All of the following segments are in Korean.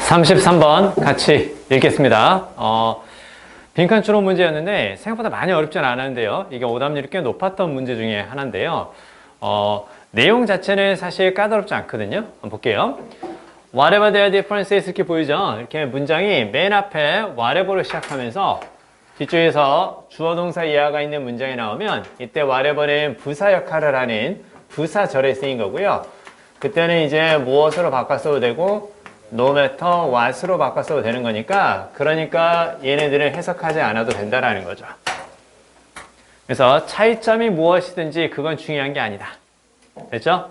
33번 같이 읽겠습니다. 빈칸 추론 문제였는데 생각보다 많이 어렵지는 않았는데요. 이게 오답률이 꽤 높았던 문제 중에 하나인데요. 내용 자체는 사실 까다롭지 않거든요. 한번 볼게요. Whatever their differences 이렇게 보이죠? 이렇게 문장이 맨 앞에 whatever로 시작하면서 뒤쪽에서 주어 동사 이하가 있는 문장이 나오면 이때 whatever는 부사 역할을 하는 부사절에 쓰인 거고요. 그때는 이제 무엇으로 바꿔 써도 되고 no matter what으로 바꿔 써도 되는 거니까 그러니까 얘네들을 해석하지 않아도 된다라는 거죠. 그래서 차이점이 무엇이든지 그건 중요한 게 아니다. 됐죠?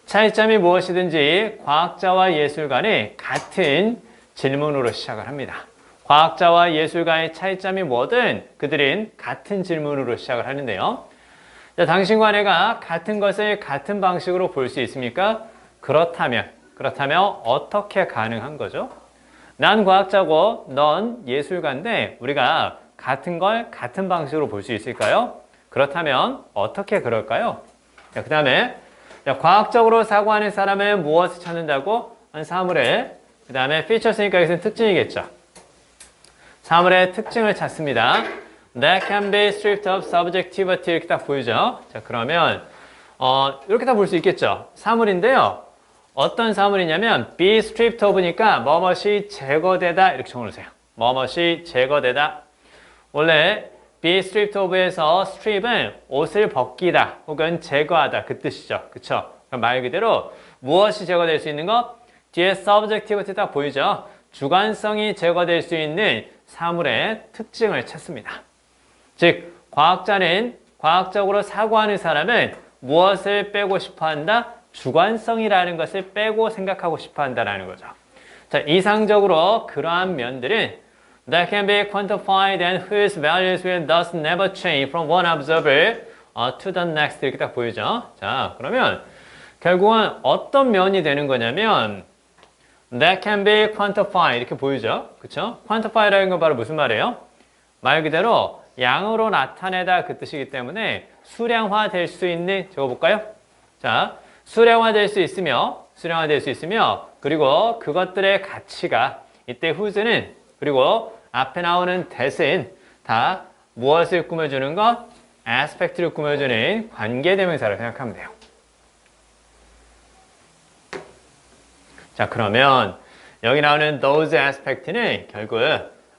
차이점이 무엇이든지 과학자와 예술가는 같은 질문으로 시작을 합니다. 과학자와 예술가의 차이점이 뭐든 그들은 같은 질문으로 시작을 하는데요. 자, 당신과 내가 같은 것을 같은 방식으로 볼 수 있습니까? 그렇다면 어떻게 가능한 거죠? 난 과학자고 넌 예술가인데 우리가 같은 걸 같은 방식으로 볼 수 있을까요? 그렇다면 어떻게 그럴까요? 그 다음에 과학적으로 사고하는 사람은 무엇을 찾는다고? 한 사물의 그 다음에 features니까 여기서는 특징이겠죠. 사물의 특징을 찾습니다. That can be stripped of subjectivity 이렇게 딱 보이죠? 자, 그러면 이렇게 다 볼 수 있겠죠? 사물인데요. 어떤 사물이냐면 be stripped of니까 뭐뭇이 제거되다 이렇게 적어놓으세요. 뭐뭇이 제거되다. 원래 be stripped of에서 strip은 옷을 벗기다 혹은 제거하다 그 뜻이죠. 그쵸? 그럼 말 그대로 무엇이 제거될 수 있는 것? 뒤에 subjectivity 딱 보이죠? 주관성이 제거될 수 있는 사물의 특징을 찾습니다. 즉 과학자는 과학적으로 사고하는 사람은 무엇을 빼고 싶어한다? 주관성이라는 것을 빼고 생각하고 싶어 한다는 거죠. 자, 이상적으로 그러한 면들은 that can be quantified and whose values will thus never change from one observer to the next 이렇게 딱 보이죠. 자, 그러면 결국은 어떤 면이 되는 거냐면 that can be quantified 이렇게 보이죠. 그쵸? quantify라는 건 바로 무슨 말이에요? 말 그대로 양으로 나타내다 그 뜻이기 때문에 수량화 될 수 있는 적어볼까요? 자, 수량화될 수 있으며 그리고 그것들의 가치가 이때 whose는 그리고 앞에 나오는 that은 다 무엇을 꾸며주는 것? aspect를 꾸며주는 관계대명사를 생각하면 돼요. 자, 그러면 여기 나오는 those aspect는 결국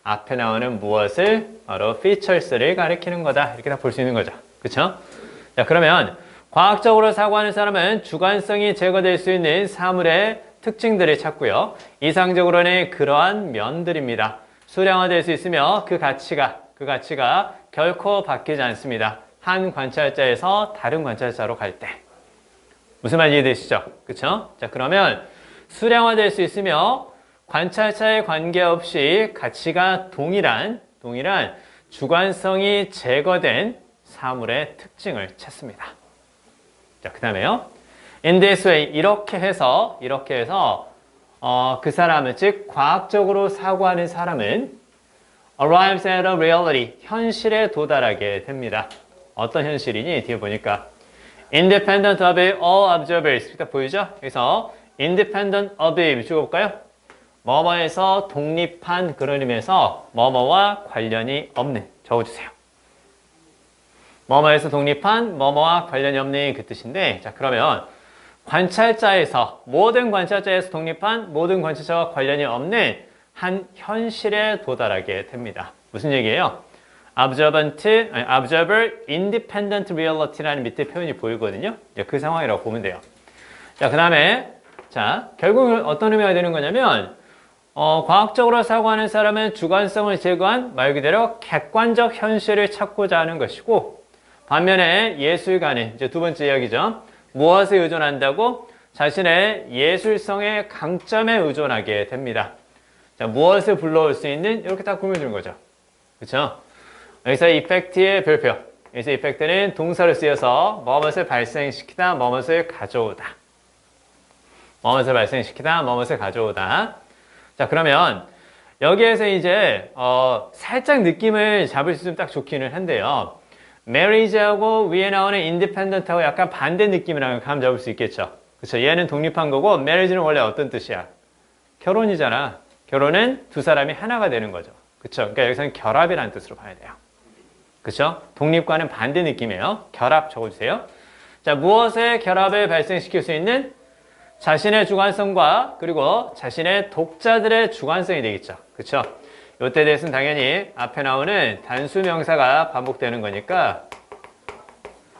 앞에 나오는 무엇을 바로 features를 가리키는 거다 이렇게 다 볼 수 있는 거죠. 그쵸? 자, 그러면 과학적으로 사고하는 사람은 주관성이 제거될 수 있는 사물의 특징들을 찾고요. 이상적으로는 그러한 면들입니다. 수량화될 수 있으며 그 가치가 결코 바뀌지 않습니다. 한 관찰자에서 다른 관찰자로 갈 때. 무슨 말인지 이해되시죠? 그쵸? 자, 그러면 수량화될 수 있으며 관찰자에 관계없이 가치가 동일한 주관성이 제거된 사물의 특징을 찾습니다. 자, 그 다음에요. In this way, 이렇게 해서 그 사람은, 즉 과학적으로 사고하는 사람은 arrives at a reality, 현실에 도달하게 됩니다. 어떤 현실이니? 뒤에 보니까 independent of all observers, 딱 보이죠? 그래서 independent of 찍어볼까요? 뭐뭐에서 독립한 그런 의미에서 뭐뭐와 관련이 없는 적어주세요. 뭐뭐에서 독립한 뭐뭐와 관련이 없는 그 뜻인데, 자, 그러면 모든 관찰자에서 독립한 모든 관찰자와 관련이 없는 한 현실에 도달하게 됩니다. 무슨 얘기예요? Observer independent reality라는 밑에 표현이 보이거든요. 그 상황이라고 보면 돼요. 자, 그 다음에 자, 결국은 어떤 의미가 되는 거냐면 과학적으로 사고하는 사람은 주관성을 제거한 말 그대로 객관적 현실을 찾고자 하는 것이고 반면에 예술가는 이제 두 번째 이야기죠. 무엇에 의존한다고? 자신의 예술성의 강점에 의존하게 됩니다. 자, 무엇을 불러올 수 있는 이렇게 딱 꾸며주는 거죠. 그렇죠? 여기서 이펙트의 별표. 여기서 이펙트는 동사를 쓰여서 무엇을 발생시키다, 무엇을 가져오다. 무엇을 발생시키다, 무엇을 가져오다. 자, 그러면 여기에서 이제 살짝 느낌을 잡을 수 있으면 딱 좋기는 한데요. marriage하고 위에 나오는 independent하고 약간 반대 느낌이랑 감 잡을 수 있겠죠. 그렇죠? 얘는 독립한 거고 marriage는 원래 어떤 뜻이야? 결혼이잖아. 결혼은 두 사람이 하나가 되는 거죠. 그쵸? 그러니까 여기서는 결합이라는 뜻으로 봐야 돼요. 그쵸? 독립과는 반대 느낌이에요. 결합 적어주세요. 자, 무엇의 결합을 발생시킬 수 있는? 자신의 주관성과 그리고 자신의 독자들의 주관성이 되겠죠. 그쵸? 요때 대해서는 당연히 앞에 나오는 단수 명사가 반복되는 거니까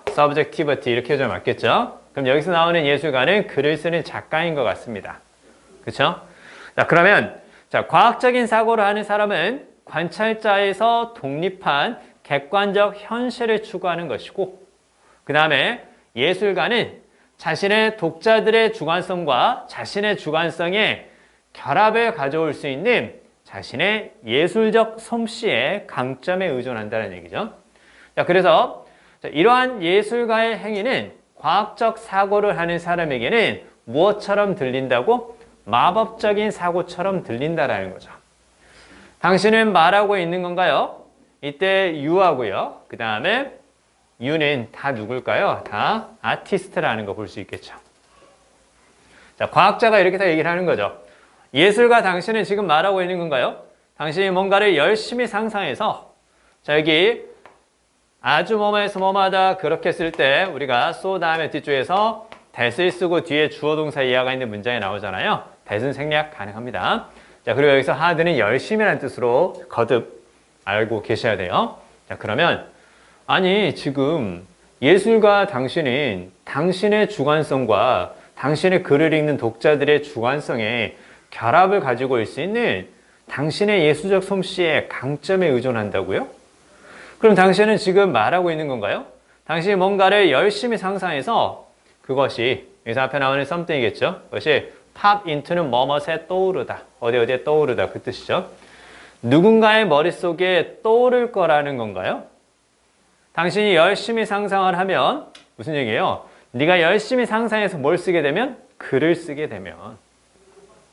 subjectivity 이렇게 해주면 맞겠죠? 그럼 여기서 나오는 예술가는 글을 쓰는 작가인 것 같습니다. 그쵸? 자, 그러면 자, 과학적인 사고를 하는 사람은 관찰자에서 독립한 객관적 현실을 추구하는 것이고, 그 다음에 예술가는 자신의 독자들의 주관성과 자신의 주관성의 결합을 가져올 수 있는 자신의 예술적 솜씨의 강점에 의존한다는 얘기죠. 자, 그래서 이러한 예술가의 행위는 과학적 사고를 하는 사람에게는 무엇처럼 들린다고? 마법적인 사고처럼 들린다라는 거죠. 당신은 말하고 있는 건가요? 이때 you하고요. 그 다음에 you는 다 누굴까요? 다 아티스트라는 거 볼 수 있겠죠. 자, 과학자가 이렇게 다 얘기를 하는 거죠. 예술가 당신은 지금 말하고 있는 건가요? 당신이 뭔가를 열심히 상상해서 자, 여기 아주 뭐뭐해서 뭐뭐하다 그렇게 쓸 때 우리가 so 다음에 뒤쪽에서 that을 쓰고 뒤에 주어 동사 이하가 있는 문장이 나오잖아요. that은 생략 가능합니다. 자, 그리고 여기서 hard는 열심히라는 뜻으로 거듭 알고 계셔야 돼요. 자, 그러면 아니 지금 예술가 당신은 당신의 주관성과 당신의 글을 읽는 독자들의 주관성에 결합을 가지고 올 수 있는 당신의 예술적 솜씨의 강점에 의존한다고요? 그럼 당신은 지금 말하고 있는 건가요? 당신이 뭔가를 열심히 상상해서 그것이 여기서 앞에 나오는 something이겠죠? 그것이 pop into는 뭐뭇에 떠오르다. 어디에 떠오르다 그 뜻이죠. 누군가의 머릿속에 떠오를 거라는 건가요? 당신이 열심히 상상을 하면 무슨 얘기예요? 네가 열심히 상상해서 뭘 쓰게 되면? 글을 쓰게 되면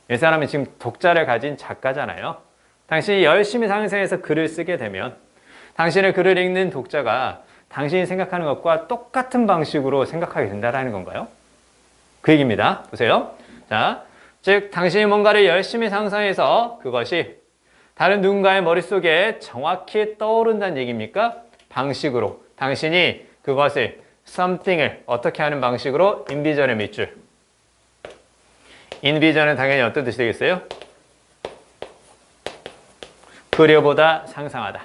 이 사람은 지금 독자를 가진 작가잖아요. 당신이 열심히 상상해서 글을 쓰게 되면 당신의 글을 읽는 독자가 당신이 생각하는 것과 똑같은 방식으로 생각하게 된다는 건가요? 그 얘기입니다. 보세요. 자, 즉 당신이 뭔가를 열심히 상상해서 그것이 다른 누군가의 머릿속에 정확히 떠오른다는 얘기입니까? 방식으로. 당신이 그것을 something을 어떻게 하는 방식으로 envision의 밑줄. envision은 당연히 어떤 뜻이 되겠어요? 그려보다 상상하다.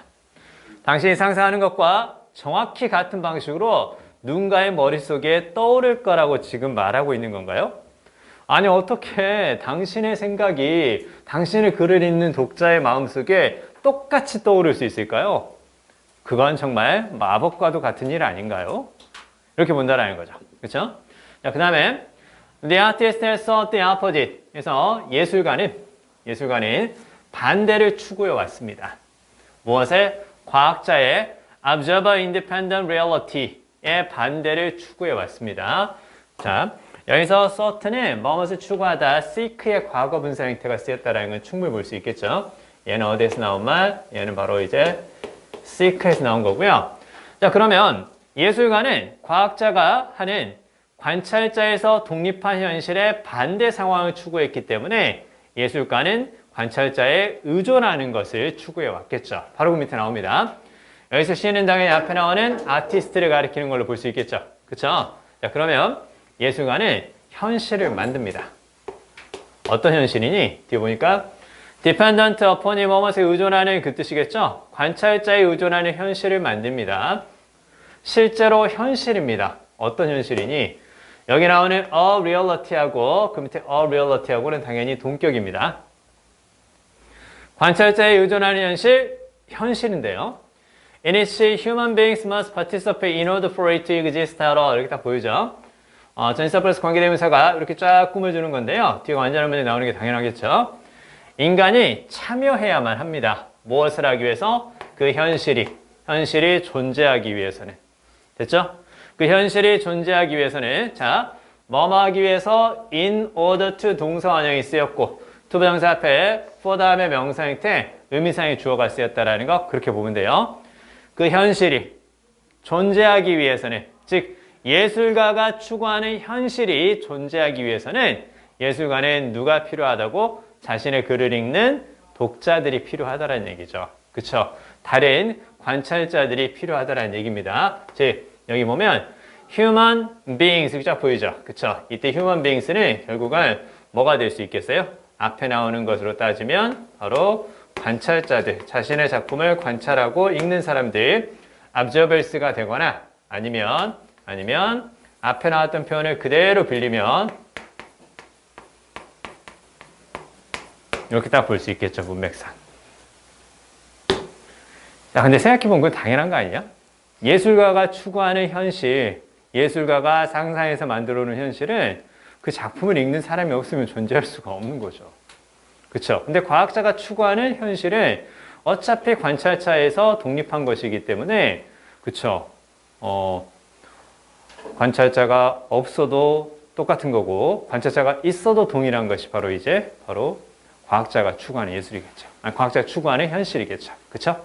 당신이 상상하는 것과 정확히 같은 방식으로 누군가의 머릿속에 떠오를 거라고 지금 말하고 있는 건가요? 아니 어떻게 당신의 생각이 당신의 글을 읽는 독자의 마음속에 똑같이 떠오를 수 있을까요? 그건 정말 마법과도 같은 일 아닌가요? 이렇게 본다라는 거죠. 그렇죠? 자, 그 다음에 The artist has sought the opposite. 그래서 예술가는 반대를 추구해 왔습니다. 무엇에? 과학자의 observer independent reality의 반대를 추구해 왔습니다. 자, 여기서 sought는 무엇을 추구하다, seek의 과거 분사 형태가 쓰였다라는 건 충분히 볼 수 있겠죠. 얘는 어디에서 나온 말? 얘는 바로 이제 seek에서 나온 거고요. 자, 그러면 예술가는 과학자가 하는 관찰자에서 독립한 현실의 반대 상황을 추구했기 때문에 예술가는 관찰자에 의존하는 것을 추구해 왔겠죠. 바로 그 밑에 나옵니다. 여기서 C는 당연히 앞에 나오는 아티스트를 가리키는 걸로 볼 수 있겠죠. 그렇죠? 자, 그러면 예술가는 현실을 만듭니다. 어떤 현실이니? 뒤에 보니까 dependent upon이 뭐뭐에 의존하는 그 뜻이겠죠? 관찰자에 의존하는 현실을 만듭니다. 실제로 현실입니다. 어떤 현실이니? 여기 나오는 a reality하고 그 밑에 a reality하고는 당연히 동격입니다. 관찰자에 의존하는 현실, 현실인데요. In which human beings must participate in order for it to exist at all. 이렇게 딱 보이죠? 전치사 플러스 관계대명사가 이렇게 쫙 꾸며주는 건데요. 뒤에 완전한 문제 나오는 게 당연하겠죠. 인간이 참여해야만 합니다. 무엇을 하기 위해서? 그 현실이 존재하기 위해서는. 됐죠? 그 현실이 존재하기 위해서는 자, 뭐뭐 하기 위해서 in order to 동사 원형이 쓰였고 to 부정사 앞에 for 다음에 명사 형태 의미상의 주어가 쓰였다라는 거 그렇게 보면 돼요. 그 현실이 존재하기 위해서는 즉 예술가가 추구하는 현실이 존재하기 위해서는 예술가는 누가 필요하다고? 자신의 글을 읽는 독자들이 필요하다는 얘기죠. 그쵸? 다른 관찰자들이 필요하다는 얘기입니다. 여기 보면 human beings 쫙 보이죠? 그쵸? 이때 human beings는 결국은 뭐가 될 수 있겠어요? 앞에 나오는 것으로 따지면 바로 관찰자들, 자신의 작품을 관찰하고 읽는 사람들, observers가 되거나 아니면 앞에 나왔던 표현을 그대로 빌리면 이렇게 딱 볼 수 있겠죠, 문맥상. 자, 근데 생각해보면 그건 당연한 거 아니냐? 예술가가 추구하는 현실, 예술가가 상상해서 만들어 놓은 현실은 그 작품을 읽는 사람이 없으면 존재할 수가 없는 거죠. 그쵸? 근데 과학자가 추구하는 현실은 어차피 관찰자에서 독립한 것이기 때문에, 그쵸? 관찰자가 없어도 똑같은 거고, 관찰자가 있어도 동일한 것이 바로 과학자가 추구하는 예술이겠죠. 아니, 과학자가 추구하는 현실이겠죠. 그쵸?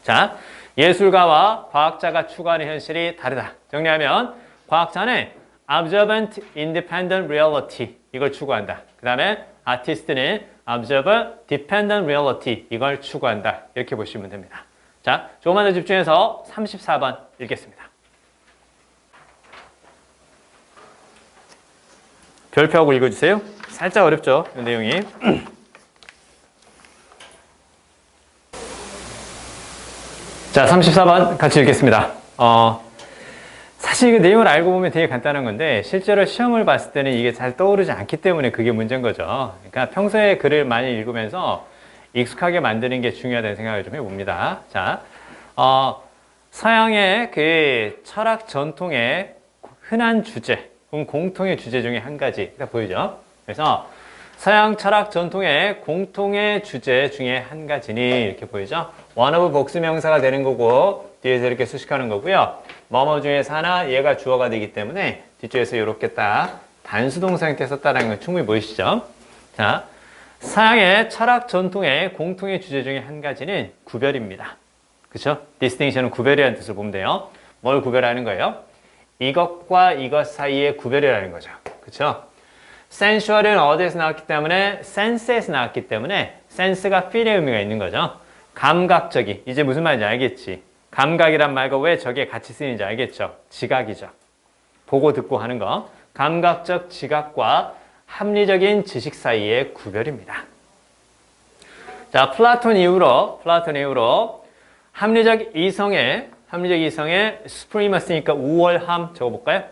자, 예술가와 과학자가 추구하는 현실이 다르다. 정리하면, 과학자는 observant independent reality 이걸 추구한다. 그 다음에 아티스트는 observer dependent reality 이걸 추구한다. 이렇게 보시면 됩니다. 자, 조금만 더 집중해서 34번 읽겠습니다. 별표하고 읽어주세요. 살짝 어렵죠? 이 내용이. 자, 34번 같이 읽겠습니다. 사실 이 내용을 알고 보면 되게 간단한 건데 실제로 시험을 봤을 때는 이게 잘 떠오르지 않기 때문에 그게 문제인 거죠. 그러니까 평소에 글을 많이 읽으면서 익숙하게 만드는 게 중요하다는 생각을 좀 해봅니다. 자, 서양의 그 철학 전통의 흔한 주제, 공통의 주제 중에 한 가지가 보이죠. 그래서 서양 철학 전통의 공통의 주제 중에 한 가지니 이렇게 보이죠. one of 복수명사가 되는 거고 뒤에서 이렇게 수식하는 거고요. 뭐뭐 중에서 하나 얘가 주어가 되기 때문에 뒤쪽에서 이렇게 딱 단수동사 형태 썼다는 건 충분히 보이시죠? 자, 서양의 철학 전통의 공통의 주제 중에 한 가지는 구별입니다. 그렇죠? distinction은 구별이라는 뜻을 보면 돼요. 뭘 구별하는 거예요? 이것과 이것 사이의 구별이라는 거죠. 그렇죠? sensual은 어디에서 나왔기 때문에 sense에서 나왔기 때문에 sense가 feel의 의미가 있는 거죠. 감각적인, 이제 무슨 말인지 알겠지? 감각이란 말과 왜 저게 같이 쓰이는지 알겠죠? 지각이죠. 보고 듣고 하는 거. 감각적 지각과 합리적인 지식 사이의 구별입니다. 자, 플라톤 이후로 합리적 이성의 supremacy니까 우월함 적어볼까요?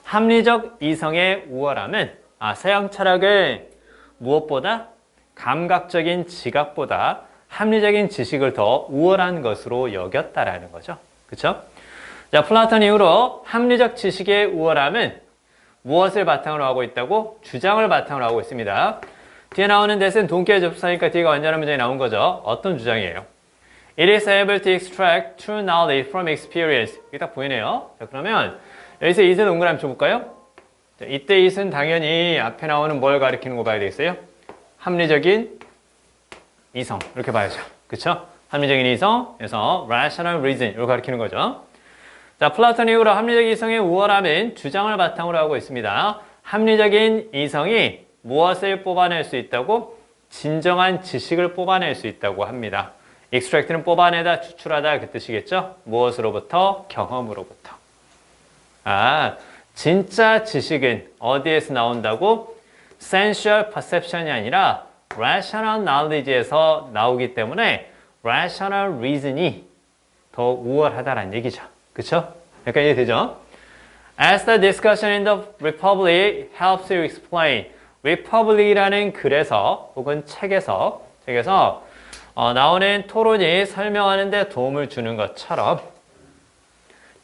합리적 이성의 우월함은 서양 철학을 무엇보다 감각적인 지각보다 합리적인 지식을 더 우월한 것으로 여겼다라는 거죠. 그렇죠? 자, 플라톤 이후로 합리적 지식의 우월함은 무엇을 바탕으로 하고 있다고? 주장을 바탕으로 하고 있습니다. 뒤에 나오는 대신 동기의 접수사니까 뒤가 완전한 문장이 나온 거죠. 어떤 주장이에요? It is able to extract true knowledge from experience. 이게 딱 보이네요. 자, 그러면 여기서 it을 동그라미 쳐볼까요? 자, 이때 it은 당연히 앞에 나오는 뭘 가리키는 거 봐야 되겠어요? 합리적인 이성 이렇게 봐야죠. 그렇죠? 합리적인 이성, 그래서 rational reason 이걸 가리키는 거죠. 자, 플라톤 이후로 합리적 이성의 우월함은 주장을 바탕으로 하고 있습니다. 합리적인 이성이 무엇을 뽑아낼 수 있다고? 진정한 지식을 뽑아낼 수 있다고 합니다. extract는 뽑아내다, 추출하다 그 뜻이겠죠? 무엇으로부터? 경험으로부터. 진짜 지식은 어디에서 나온다고? sensual perception이 아니라 rational knowledge에서 나오기 때문에 rational reason이 더 우월하다라는 얘기죠. 그쵸? 약간 이해되죠? As the discussion in the Republic helps you explain. Republic이라는 글에서 혹은 책에서 나오는 토론이 설명하는 데 도움을 주는 것처럼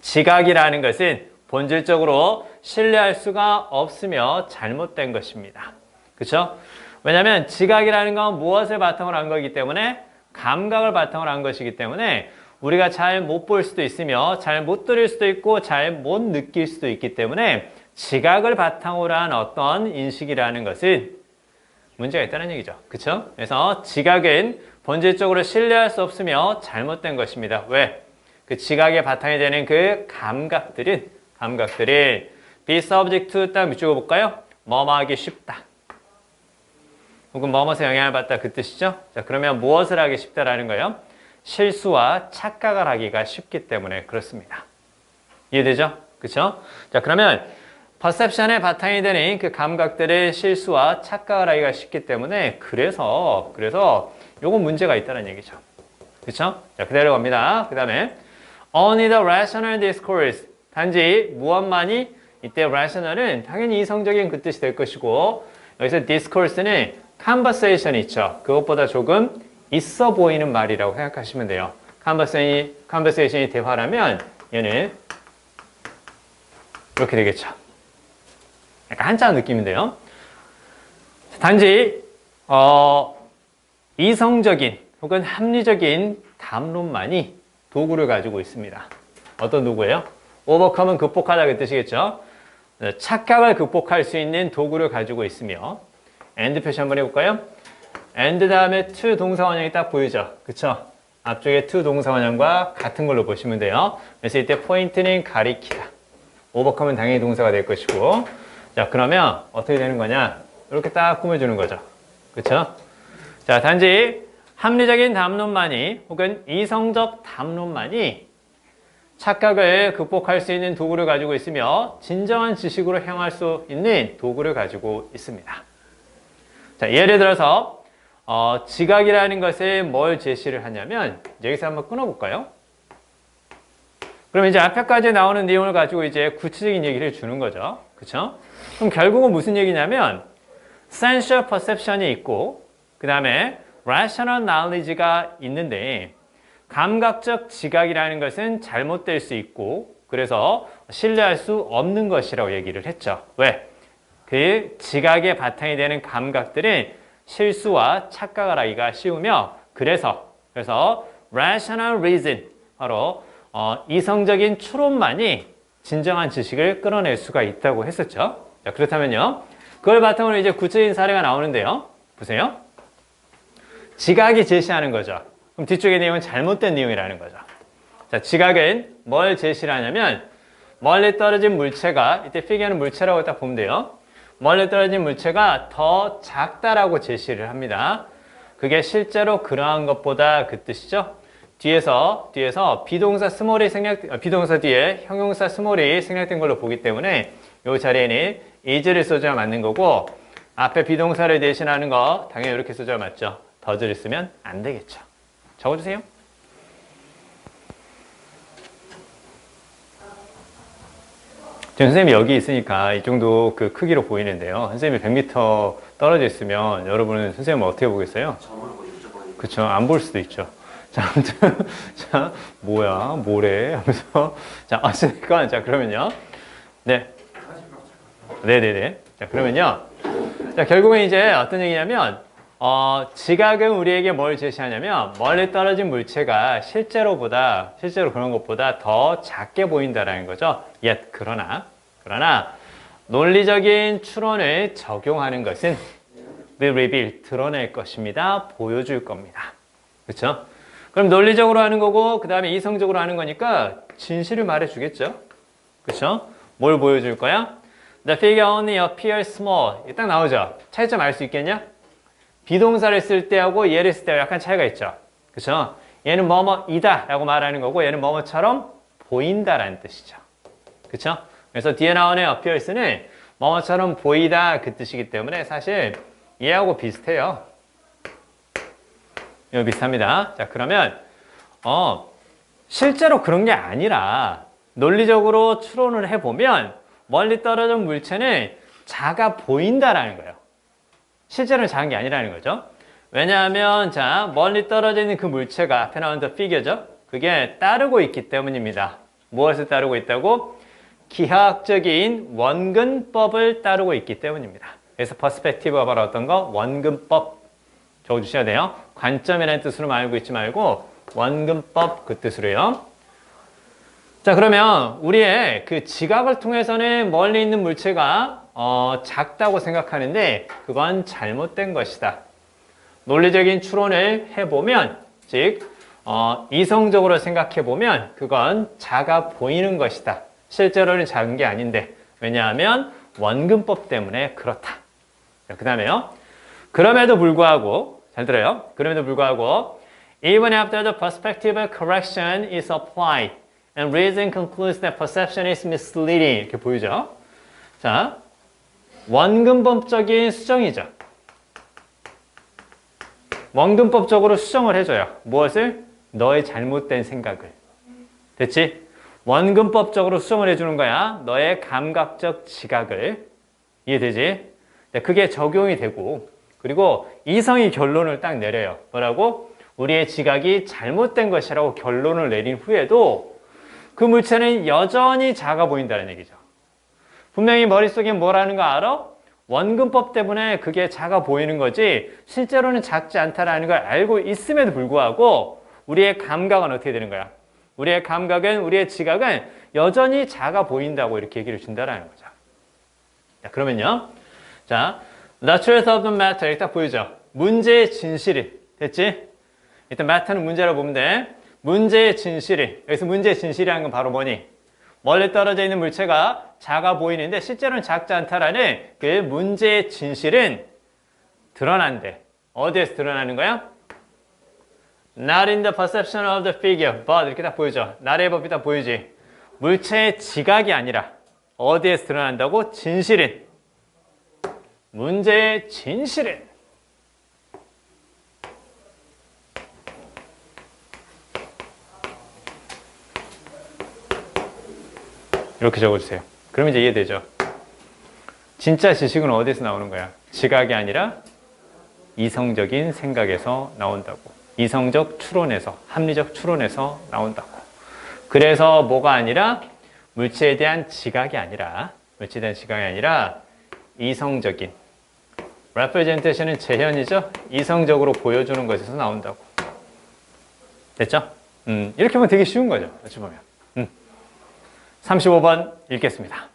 지각이라는 것은 본질적으로 신뢰할 수가 없으며 잘못된 것입니다. 그렇죠? 왜냐하면 지각이라는 건 무엇을 바탕으로 한 거기 때문에 감각을 바탕으로 한 것이기 때문에 우리가 잘 못 볼 수도 있으며 잘 못 들을 수도 있고 잘 못 느낄 수도 있기 때문에 지각을 바탕으로 한 어떤 인식이라는 것은 문제가 있다는 얘기죠. 그렇죠? 그래서 지각은 본질적으로 신뢰할 수 없으며 잘못된 것입니다. 왜? 그 지각의 바탕이 되는 그 감각들은 be subject to 딱 밑줄 볼까요? 뭐뭐 하기 쉽다. 혹은 뭐뭐에 영향을 받다 그 뜻이죠. 자, 그러면 무엇을 하기 쉽다라는 거예요? 실수와 착각을 하기가 쉽기 때문에 그렇습니다. 이해되죠? 그쵸? 자, 그러면 퍼셉션의 바탕이 되는 그 감각들의 실수와 착각을 하기가 쉽기 때문에 그래서 요건 문제가 있다는 얘기죠. 그쵸? 자, 그대로 갑니다. 그 다음에 only the rational discourse. 단지 무엇만이 이때 rational은 당연히 이성적인 그 뜻이 될 것이고 여기서 discourse는 conversation이 있죠. 그것보다 조금 있어 보이는 말이라고 생각하시면 돼요. conversation이 대화라면 얘는 이렇게 되겠죠. 약간 한자 느낌인데요. 단지 이성적인 혹은 합리적인 담론만이 도구를 가지고 있습니다. 어떤 도구예요? overcome은 극복하다 그 뜻이겠죠. 착각을 극복할 수 있는 도구를 가지고 있으며 and 표시 한번 해볼까요? and 다음에 to 동사 원형이 딱 보이죠. 그쵸? 앞쪽에 to 동사 원형과 같은 걸로 보시면 돼요. 그래서 이때 포인트는 가리키다. overcome은 당연히 동사가 될 것이고 자, 그러면 어떻게 되는 거냐? 이렇게 딱 꾸며주는 거죠. 그쵸? 자, 단지 합리적인 담론만이 혹은 이성적 담론만이 착각을 극복할 수 있는 도구를 가지고 있으며 진정한 지식으로 향할 수 있는 도구를 가지고 있습니다. 자, 예를 들어서 지각이라는 것에 뭘 제시를 하냐면 여기서 한번 끊어볼까요? 그럼 이제 앞에까지 나오는 내용을 가지고 이제 구체적인 얘기를 주는 거죠. 그쵸? 그럼 결국은 무슨 얘기냐면 sensual perception이 있고 그 다음에 rational knowledge가 있는데 감각적 지각이라는 것은 잘못될 수 있고 그래서 신뢰할 수 없는 것이라고 얘기를 했죠. 왜? 그 지각의 바탕이 되는 감각들은 실수와 착각을 하기가 쉬우며 그래서 rational reason 바로 이성적인 추론만이 진정한 지식을 끌어낼 수가 있다고 했었죠. 자, 그렇다면요. 그걸 바탕으로 이제 구체적인 사례가 나오는데요. 보세요. 지각이 제시하는 거죠. 그럼 뒤쪽의 내용은 잘못된 내용이라는 거죠. 자, 지각은 뭘 제시를 하냐면 멀리 떨어진 물체가 이때 피겨는 물체라고 딱 보면 돼요. 멀리 떨어진 물체가 더 작다라고 제시를 합니다. 그게 실제로 그러한 것보다 그 뜻이죠. 뒤에서 비동사 뒤에 형용사 스몰이 생략된 걸로 보기 때문에 이 자리에는 is를 써줘야 맞는 거고 앞에 비동사를 대신하는 거 당연히 이렇게 써줘야 맞죠. does를 쓰면 안 되겠죠. 적어주세요. 지금 선생님이 여기 있으니까 이 정도 그 크기로 보이는데요. 선생님이 100m 떨어져 있으면 여러분은 선생님을 어떻게 보겠어요? 그쵸. 안 볼 수도 있죠. 자, 아무튼, 자, 뭐래? 하면서. 자, 어쨌든, 자, 그러면요. 네. 네네네. 자, 그러면요. 자, 결국엔 이제 어떤 얘기냐면, 지각은 우리에게 뭘 제시하냐면, 멀리 떨어진 물체가 실제로 그런 것보다 더 작게 보인다라는 거죠. 그러나, 논리적인 추론을 적용하는 것은 will reveal, 드러낼 것입니다. 보여줄 겁니다. 그렇죠? 그럼 논리적으로 하는 거고 그 다음에 이성적으로 하는 거니까 진실을 말해주겠죠. 그렇죠? 뭘 보여줄 거야? The figure only appears small. 이게 딱 나오죠. 차이점 알 수 있겠냐? 비동사를 쓸 때하고 얘를 쓸 때하고 약간 차이가 있죠. 그렇죠? 얘는 뭐뭐이다 라고 말하는 거고 얘는 뭐뭐처럼 보인다라는 뜻이죠. 그렇죠? 그래서 뒤에 나오는 appears는 뭐뭐처럼 보이다 그 뜻이기 때문에 사실 얘하고 비슷해요. 이거 비슷합니다. 자, 그러면 실제로 그런 게 아니라 논리적으로 추론을 해보면 멀리 떨어진 물체는 작아 보인다라는 거예요. 실제로는 작은 게 아니라는 거죠. 왜냐하면 자, 멀리 떨어져 있는 그 물체가 앞에 나오는 the figure죠. 그게 따르고 있기 때문입니다. 무엇을 따르고 있다고? 기하학적인 원근법을 따르고 있기 때문입니다. 그래서 퍼스펙티브가 바로 어떤 거? 원근법. 적어주셔야 돼요. 관점이라는 뜻으로만 알고 있지 말고 원근법 그 뜻으로요. 자, 그러면 우리의 그 지각을 통해서는 멀리 있는 물체가 작다고 생각하는데 그건 잘못된 것이다. 논리적인 추론을 해보면 즉 이성적으로 생각해보면 그건 작아 보이는 것이다. 실제로는 작은 게 아닌데 왜냐하면 원근법 때문에 그렇다. 그 다음에요. 그럼에도 불구하고, 잘 들어요. 그럼에도 불구하고, even after the perspective correction is applied and reason concludes that perception is misleading. 이렇게 보이죠? 자, 원근법적인 수정이죠. 원근법적으로 수정을 해줘요. 무엇을? 너의 잘못된 생각을. 됐지? 원근법적으로 수정을 해주는 거야. 너의 감각적 지각을. 이해되지? 그게 적용이 되고, 그리고 이성이 결론을 딱 내려요. 뭐라고? 우리의 지각이 잘못된 것이라고 결론을 내린 후에도 그 물체는 여전히 작아 보인다는 얘기죠. 분명히 머릿속에 뭐라는 거 알아? 원근법 때문에 그게 작아 보이는 거지 실제로는 작지 않다라는 걸 알고 있음에도 불구하고 우리의 감각은 어떻게 되는 거야? 우리의 감각은, 우리의 지각은 여전히 작아 보인다고 이렇게 얘기를 준다라는 거죠. 자, 그러면요. 자, the truth of the matter. 이렇게 딱 보이죠? 문제의 진실이. 됐지? 일단 matter는 문제라고 보면 돼. 문제의 진실이. 여기서 문제의 진실이라는 건 바로 뭐니? 멀리 떨어져 있는 물체가 작아 보이는데 실제로는 작지 않다라는 그 문제의 진실은 드러난대. 어디에서 드러나는 거야? Not in the perception of the figure, but 이렇게 딱 보이죠? 나의 법이 딱 보이지? 물체의 지각이 아니라 어디에서 드러난다고? 진실은. 문제의 진실은. 이렇게 적어주세요. 그러면 이제 이해되죠? 진짜 지식은 어디서 나오는 거야? 지각이 아니라 이성적인 생각에서 나온다고. 이성적 추론에서, 합리적 추론에서 나온다고. 그래서 뭐가 아니라 물체에 대한 지각이 아니라 이성적인 representation은 재현이죠? 이성적으로 보여주는 것에서 나온다고. 됐죠? 이렇게 보면 되게 쉬운 거죠. 어찌 보면. 35번 읽겠습니다.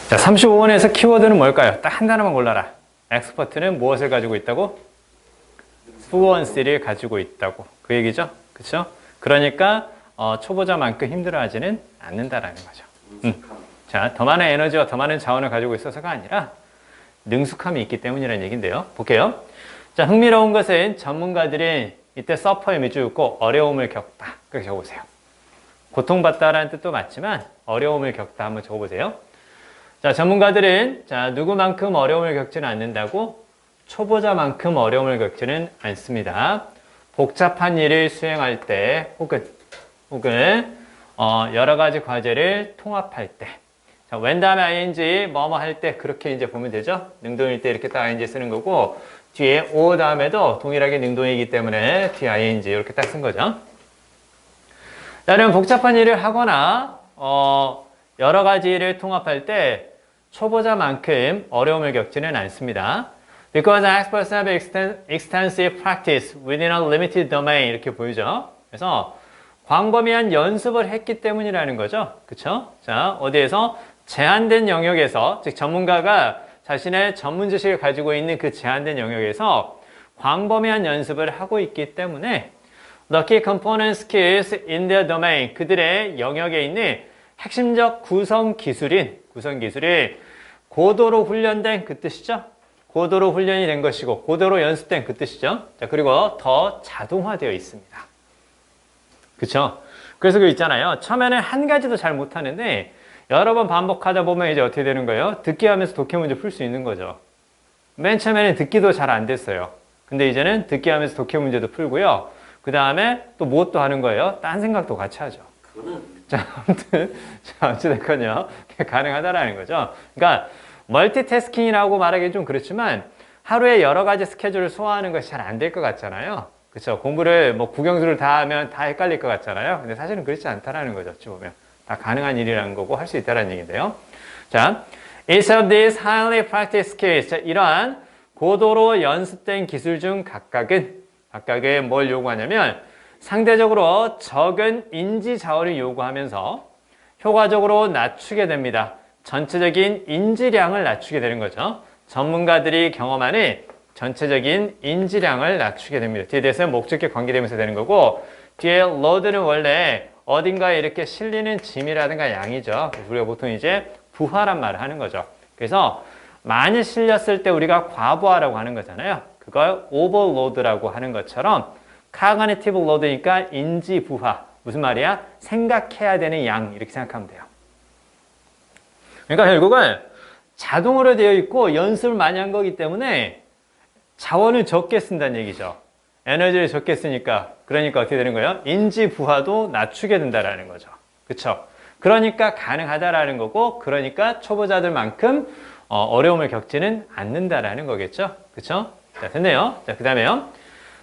자, 35번에서 키워드는 뭘까요? 딱 한 단어만 골라라. 엑스퍼트는 무엇을 가지고 있다고? fluency를 가지고 있다고. 그 얘기죠? 그렇죠? 그러니까 초보자만큼 힘들어하지는 않는다라는 거죠. 자, 더 많은 에너지와 더 많은 자원을 가지고 있어서가 아니라 능숙함이 있기 때문이라는 얘기인데요. 볼게요. 자, 흥미로운 것은 전문가들이 이때 서퍼에 미주고 어려움을 겪다. 그렇게 적어보세요. 고통받다라는 뜻도 맞지만 어려움을 겪다 한번 적어보세요. 자, 전문가들은 자, 누구만큼 어려움을 겪지는 않는다고? 초보자만큼 어려움을 겪지는 않습니다. 복잡한 일을 수행할 때 혹은 여러 가지 과제를 통합할 때. 자, when 다음에 ing 뭐뭐 할 때 그렇게 이제 보면 되죠. 능동일 때 이렇게 딱 ing 쓰는 거고 뒤에 o 다음에도 동일하게 능동이기 때문에 뒤에 ing 이렇게 딱 쓴 거죠. 다른 복잡한 일을 하거나 여러 가지 일을 통합할 때 초보자만큼 어려움을 겪지는 않습니다. Because experts have extensive practice within a limited domain 이렇게 보이죠. 그래서 광범위한 연습을 했기 때문이라는 거죠. 그쵸? 자, 어디에서? 제한된 영역에서, 즉 전문가가 자신의 전문 지식을 가지고 있는 그 제한된 영역에서 광범위한 연습을 하고 있기 때문에 The key component skills in their domain, 그들의 영역에 있는 핵심적 구성 기술이 고도로 훈련된 그 뜻이죠. 고도로 훈련이 된 것이고 고도로 연습된 그 뜻이죠. 자, 그리고 더 자동화되어 있습니다. 그쵸? 그래서 그 있잖아요. 처음에는 한 가지도 잘 못하는데 여러 번 반복하다 보면 이제 어떻게 되는 거예요? 듣기 하면서 독해 문제 풀 수 있는 거죠. 맨 처음에는 듣기도 잘 안 됐어요. 근데 이제는 듣기 하면서 독해 문제도 풀고요. 그 다음에 또 무엇도 하는 거예요? 딴 생각도 같이 하죠. 자, 아무튼, 어찌됐건요. 가능하다라는 거죠. 그러니까, 멀티태스킹이라고 말하기는 좀 그렇지만, 하루에 여러 가지 스케줄을 소화하는 것이 잘 안 될 것 같잖아요. 그쵸? 공부를 뭐 국영수를 다 하면 다 헷갈릴 것 같잖아요. 근데 사실은 그렇지 않다라는 거죠. 어찌 보면. 다 가능한 일이라는 거고, 할 수 있다는 얘기인데요. 자, each of these highly practiced skills. 자, 이러한 고도로 연습된 기술 중 각각의 뭘 요구하냐면 상대적으로 적은 인지 자원을 요구하면서 효과적으로 낮추게 됩니다. 전체적인 인지량을 낮추게 되는 거죠. 전문가들이 경험하는 전체적인 인지량을 낮추게 됩니다. 뒤에 대해서 목적격 관계되면서 되는 거고 뒤에 load는 원래 어딘가에 이렇게 실리는 짐이라든가 양이죠. 우리가 보통 이제 부하란 말을 하는 거죠. 그래서 많이 실렸을 때 우리가 과부하라고 하는 거잖아요. 그걸 overload라고 하는 것처럼 cognitive load니까 인지 부하. 무슨 말이야? 생각해야 되는 양 이렇게 생각하면 돼요. 그러니까 결국은 자동으로 되어 있고 연습을 많이 한 거기 때문에 자원을 적게 쓴다는 얘기죠. 에너지를 적게 쓰니까 그러니까 어떻게 되는 거예요? 인지 부하도 낮추게 된다라는 거죠. 그렇죠? 그러니까 가능하다라는 거고 그러니까 초보자들만큼 어려움을 겪지는 않는다라는 거겠죠. 그렇죠? 자, 됐네요. 자, 그다음에요.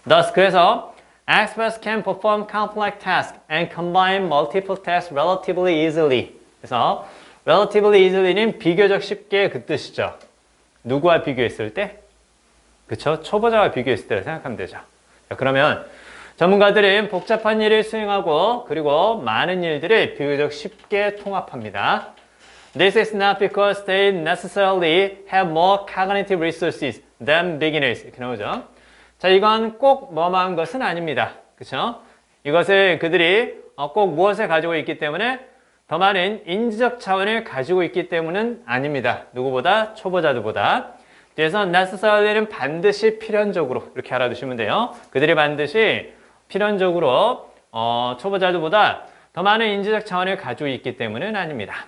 Thus 그래서 experts can perform complex tasks and combine multiple tasks relatively easily. 그래서 relatively easy는 비교적 쉽게 그 뜻이죠. 누구와 비교했을 때? 그쵸? 초보자와 비교했을 때를 생각하면 되죠. 자, 그러면 전문가들은 복잡한 일을 수행하고 그리고 많은 일들을 비교적 쉽게 통합합니다. This is not because they necessarily have more cognitive resources than beginners. 이렇게 나오죠. 자, 이건 꼭 뭐만 것은 아닙니다. 그쵸? 이것을 그들이 꼭 무엇을 가지고 있기 때문에 더 많은 인지적 차원을 가지고 있기 때문은 아닙니다. 누구보다? 초보자들보다. 그래서 necessarly는 반드시 필연적으로 이렇게 알아두시면 돼요. 그들이 반드시 필연적으로 초보자들보다 더 많은 인지적 차원을 가지고 있기 때문은 아닙니다.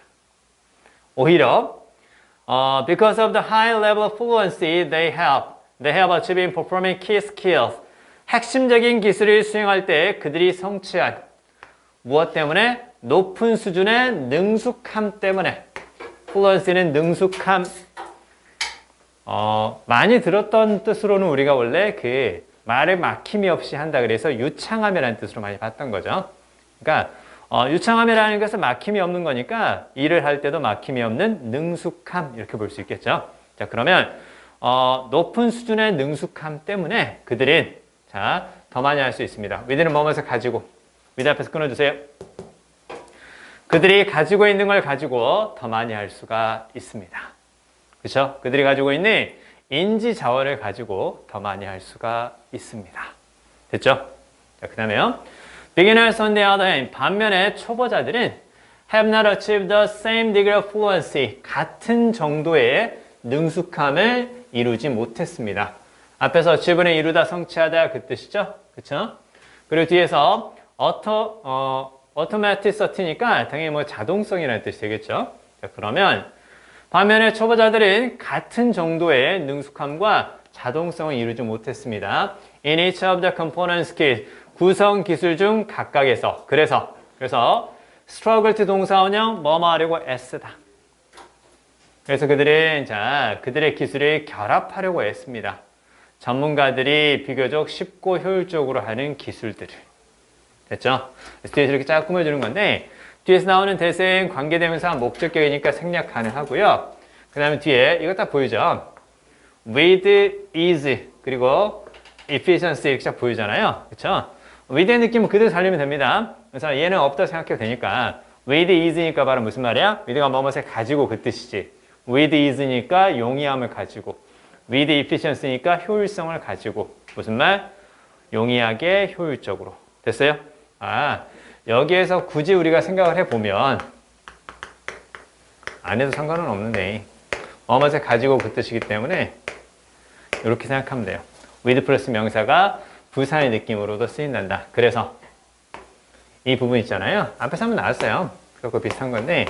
오히려 because of the high level of fluency they have achieved in performing key skills. 핵심적인 기술을 수행할 때 그들이 성취한 무엇 때문에? 높은 수준의 능숙함 때문에. fluency는 능숙함. 많이 들었던 뜻으로는 우리가 원래 그 말을 막힘이 없이 한다 그래서 유창함이라는 뜻으로 많이 봤던 거죠. 그러니까 유창함이라는 것은 막힘이 없는 거니까 일을 할 때도 막힘이 없는 능숙함 이렇게 볼 수 있겠죠. 자, 그러면 높은 수준의 능숙함 때문에 그들은 자, 더 많이 할 수 있습니다. with는 뭐뭐서 가지고 with 앞에서 끊어주세요. 그들이 가지고 있는 걸 가지고 더 많이 할 수가 있습니다. 그렇죠? 그들이 가지고 있는 인지 자원을 가지고 더 많이 할 수가 있습니다. 됐죠? 자, 그 다음에요. Beginners on the other hand, 반면에 초보자들은 have not achieved the same degree of fluency, 같은 정도의 능숙함을 이루지 못했습니다. 앞에서 achieve는 이루다, 성취하다 그 뜻이죠? 그쵸? 그리고 뒤에서 automatic이니까 당연히 뭐 자동성이라는 뜻이 되겠죠? 자, 그러면 반면에 초보자들은 같은 정도의 능숙함과 자동성을 이루지 못했습니다. In each of the component skills, 구성 기술 중 각각에서 그래서 struggle to 동사원형 뭐뭐 하려고 애쓰다. 그래서 그들은 그들의 기술을 결합하려고 애씁니다. 전문가들이 비교적 쉽고 효율적으로 하는 기술들을. 됐죠? 뒤에서 이렇게 쫙 꾸며주는 건데 뒤에서 나오는 대세인 관계대명사 목적격이니까 생략 가능하고요. 그 다음에 뒤에 이거 딱 보이죠? with, is, 그리고 efficiency 이렇게 딱 보이잖아요. 그쵸? with의 느낌은 그대로 살리면 됩니다. 그래서 얘는 없다고 생각해도 되니까 with, is니까 바로 무슨 말이야? with가 뭐뭐를 가지고 그 뜻이지. with, is니까 용이함을 가지고 with efficiency니까 효율성을 가지고 무슨 말? 용이하게 효율적으로. 됐어요? 여기에서 굳이 우리가 생각을 해보면 안 해도 상관은 없는데 뭐뭐를 가지고 그 뜻이기 때문에 이렇게 생각하면 돼요. with 플러스 명사가 부사의 느낌으로도 쓰인단다. 그래서 이 부분 있잖아요. 앞에서 한번 나왔어요. 그거 비슷한 건데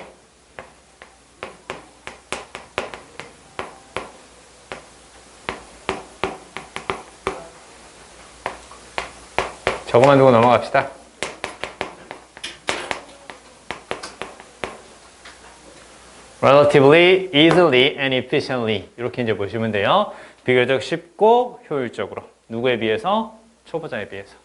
저거만 두고 넘어갑시다. relatively, easily, and efficiently 이렇게 이제 보시면 돼요. 비교적 쉽고 효율적으로. 누구에 비해서? 초보자에 비해서.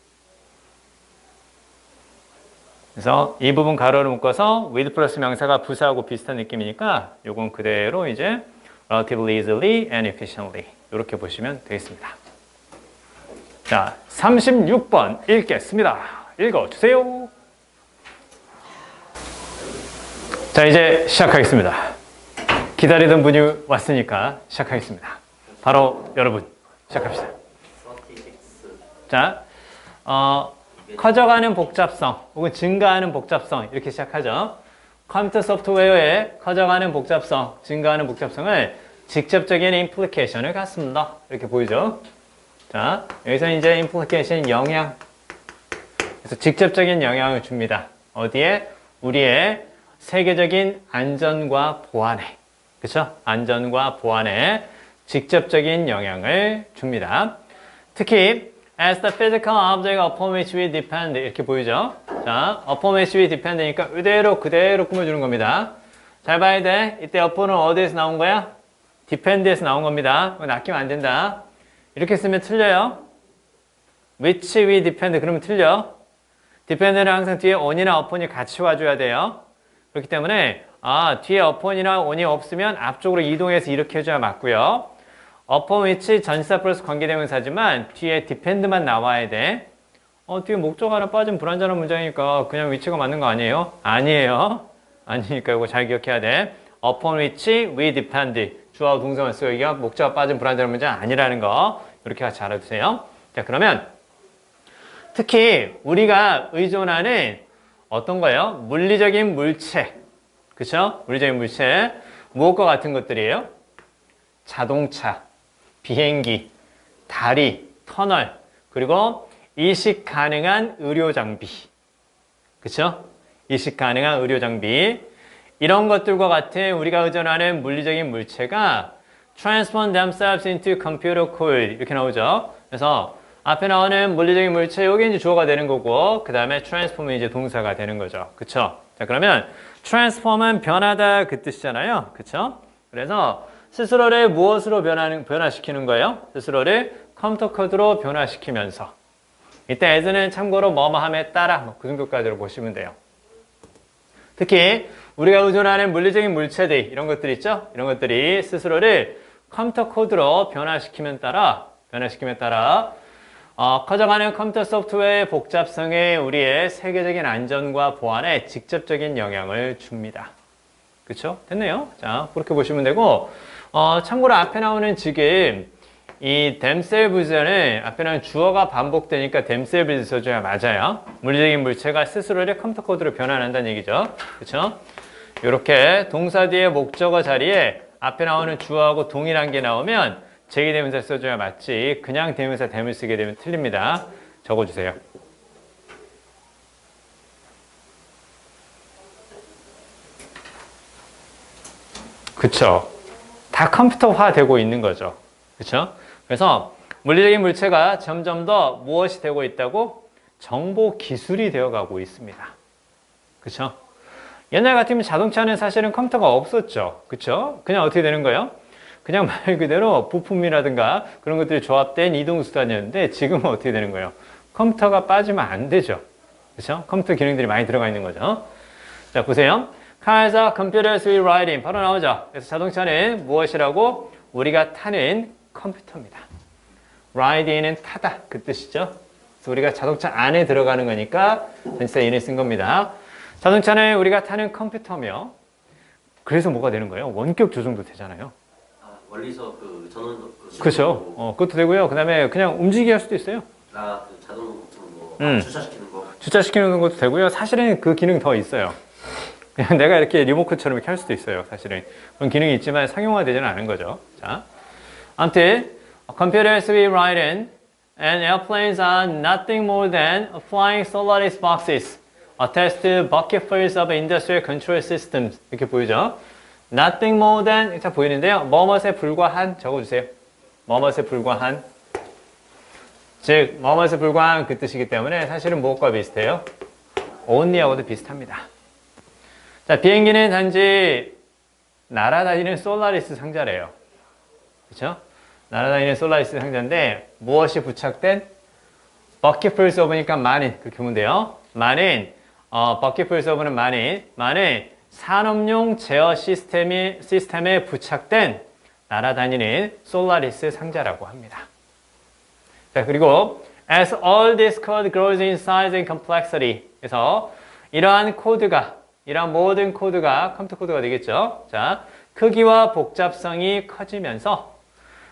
그래서 이 부분 가로를 묶어서 with 플러스 명사가 부사하고 비슷한 느낌이니까 요건 그대로 이제 relatively, easily, and efficiently 이렇게 보시면 되겠습니다. 자, 36번 읽겠습니다. 읽어주세요. 자, 이제 시작하겠습니다. 기다리던 분이 왔으니까 시작하겠습니다. 바로 여러분 시작합시다. 자, 커져가는 복잡성 혹은 증가하는 복잡성 이렇게 시작하죠. 컴퓨터 소프트웨어의 커져가는 복잡성, 증가하는 복잡성을 직접적인 implication을 갖습니다. 이렇게 보이죠? 자, 여기서 이제 implication 영향. 그래서 직접적인 영향을 줍니다. 어디에? 우리의 세계적인 안전과 보안에. 그쵸? 안전과 보안에 직접적인 영향을 줍니다. 특히 as the physical object upon which we depend 이렇게 보이죠? 자, upon which we depend니까 그대로 꾸며주는 겁니다. 잘 봐야 돼. 이때 upon은 어디에서 나온 거야? depend에서 나온 겁니다. 이거 낚이면 안 된다. 이렇게 쓰면 틀려요. which we depend 그러면 틀려. depend는 항상 뒤에 on이나 upon이 같이 와줘야 돼요. 그렇기 때문에 뒤에 upon이나 on이 없으면 앞쪽으로 이동해서 이렇게 해줘야 맞고요. upon which 전치사 플러스 관계대명사지만 뒤에 depend만 나와야 돼. 뒤에 목적 하나 빠진 불완전한 문장이니까 그냥 위치가 맞는 거 아니에요? 아니에요. 아니니까 이거 잘 기억해야 돼. upon which we depend. 주어와 동사만 쓰고 여기가 목적어 빠진 불완전한 문장 아니라는 거 이렇게 같이 알아두세요. 자, 그러면 특히 우리가 의존하는 어떤 거예요? 물리적인 물체. 그쵸? 물리적인 물체. 무엇과 같은 것들이에요? 자동차, 비행기, 다리, 터널, 그리고 이식 가능한 의료 장비. 그쵸? 이식 가능한 의료 장비. 이런 것들과 같은 우리가 의존하는 물리적인 물체가 transform themselves into computer code 이렇게 나오죠. 그래서 앞에 나오는 물리적인 물체 여기 이제 주어가 되는 거고 그 다음에 transform은 이제 동사가 되는 거죠. 그쵸? 자, 그러면 transform은 변하다 그 뜻이잖아요. 그쵸? 그래서 스스로를 무엇으로 변화시키는 거예요? 스스로를 컴퓨터 코드로 변화시키면서 이때 as는 참고로 뭐뭐함에 따라 그 정도까지로 보시면 돼요. 특히 우리가 의존하는 물리적인 물체들 이런 것들 있죠? 이런 것들이 스스로를 컴퓨터 코드로 변화시키면 따라 커져가는 컴퓨터 소프트웨어의 복잡성에 우리의 세계적인 안전과 보안에 직접적인 영향을 줍니다. 그쵸? 됐네요. 자, 그렇게 보시면 되고 참고로 앞에 나오는 지금 이 themselves는 앞에 나오는 주어가 반복되니까 themselves 써줘야 맞아요. 물리적인 물체가 스스로를 컴퓨터 코드로 변환한다는 얘기죠. 그쵸? 이렇게 동사 뒤에 목적어 자리에 앞에 나오는 주어하고 동일한 게 나오면 제기대명사 써줘야 맞지 그냥 대명사 댐을 쓰게 되면 틀립니다. 적어주세요. 그쵸? 다 컴퓨터화 되고 있는 거죠. 그쵸? 그래서 물리적인 물체가 점점 더 무엇이 되고 있다고? 정보 기술이 되어가고 있습니다. 그쵸? 옛날 같으면 자동차는 사실은 컴퓨터가 없었죠. 그쵸? 그냥 어떻게 되는 거예요? 그냥 말 그대로 부품이라든가 그런 것들이 조합된 이동수단이었는데 지금은 어떻게 되는 거예요? 컴퓨터가 빠지면 안 되죠. 그쵸? 컴퓨터 기능들이 많이 들어가 있는 거죠. 자, 보세요. Cars are computers we ride in. 바로 나오죠. 그래서 자동차는 무엇이라고? 우리가 타는 컴퓨터입니다. ride in은 타다. 그 뜻이죠. 그래서 우리가 자동차 안에 들어가는 거니까 전치사 in을 쓴 겁니다. 자동차는 우리가 타는 컴퓨터며 그래서 뭐가 되는 거예요? 원격 조종도 되잖아요. 멀리서 그 전원 그렇죠. 그것도 되고요. 그 다음에 그냥 움직이게 할 수도 있어요. 그 자동 뭐 주차시키는 거. 주차시키는 것도 되고요. 사실은 그 기능 더 있어요. 그냥 내가 이렇게 리모컨처럼 이렇게 할 수도 있어요. 사실은 그런 기능이 있지만 상용화되지는 않은 거죠. 자, 아무튼 computers we ride in and airplanes are nothing more than flying Solaris boxes attached to bucketfuls of industrial control systems 이렇게 보이죠. Nothing more than 자 보이는데요. 뭐뭇에 불과한 적어주세요. 뭐뭇에 불과한 즉 뭐뭇에 불과한 그 뜻이기 때문에 사실은 무엇과 비슷해요? only하고도 비슷합니다. 자, 비행기는 단지 날아다니는 솔라리스 상자래요. 그렇죠? 날아다니는 솔라리스 상자인데 무엇이 부착된? 버킷풀스 오브니까 많은 그렇게 보면 돼요. 많은 버킷풀스 오브는 많은 산업용 제어 시스템에 부착된 날아다니는 솔라리스 상자라고 합니다. 자, 그리고 as all this code grows in size and complexity 그래서 이러한 모든 코드가 컴퓨터 코드가 되겠죠. 자, 크기와 복잡성이 커지면서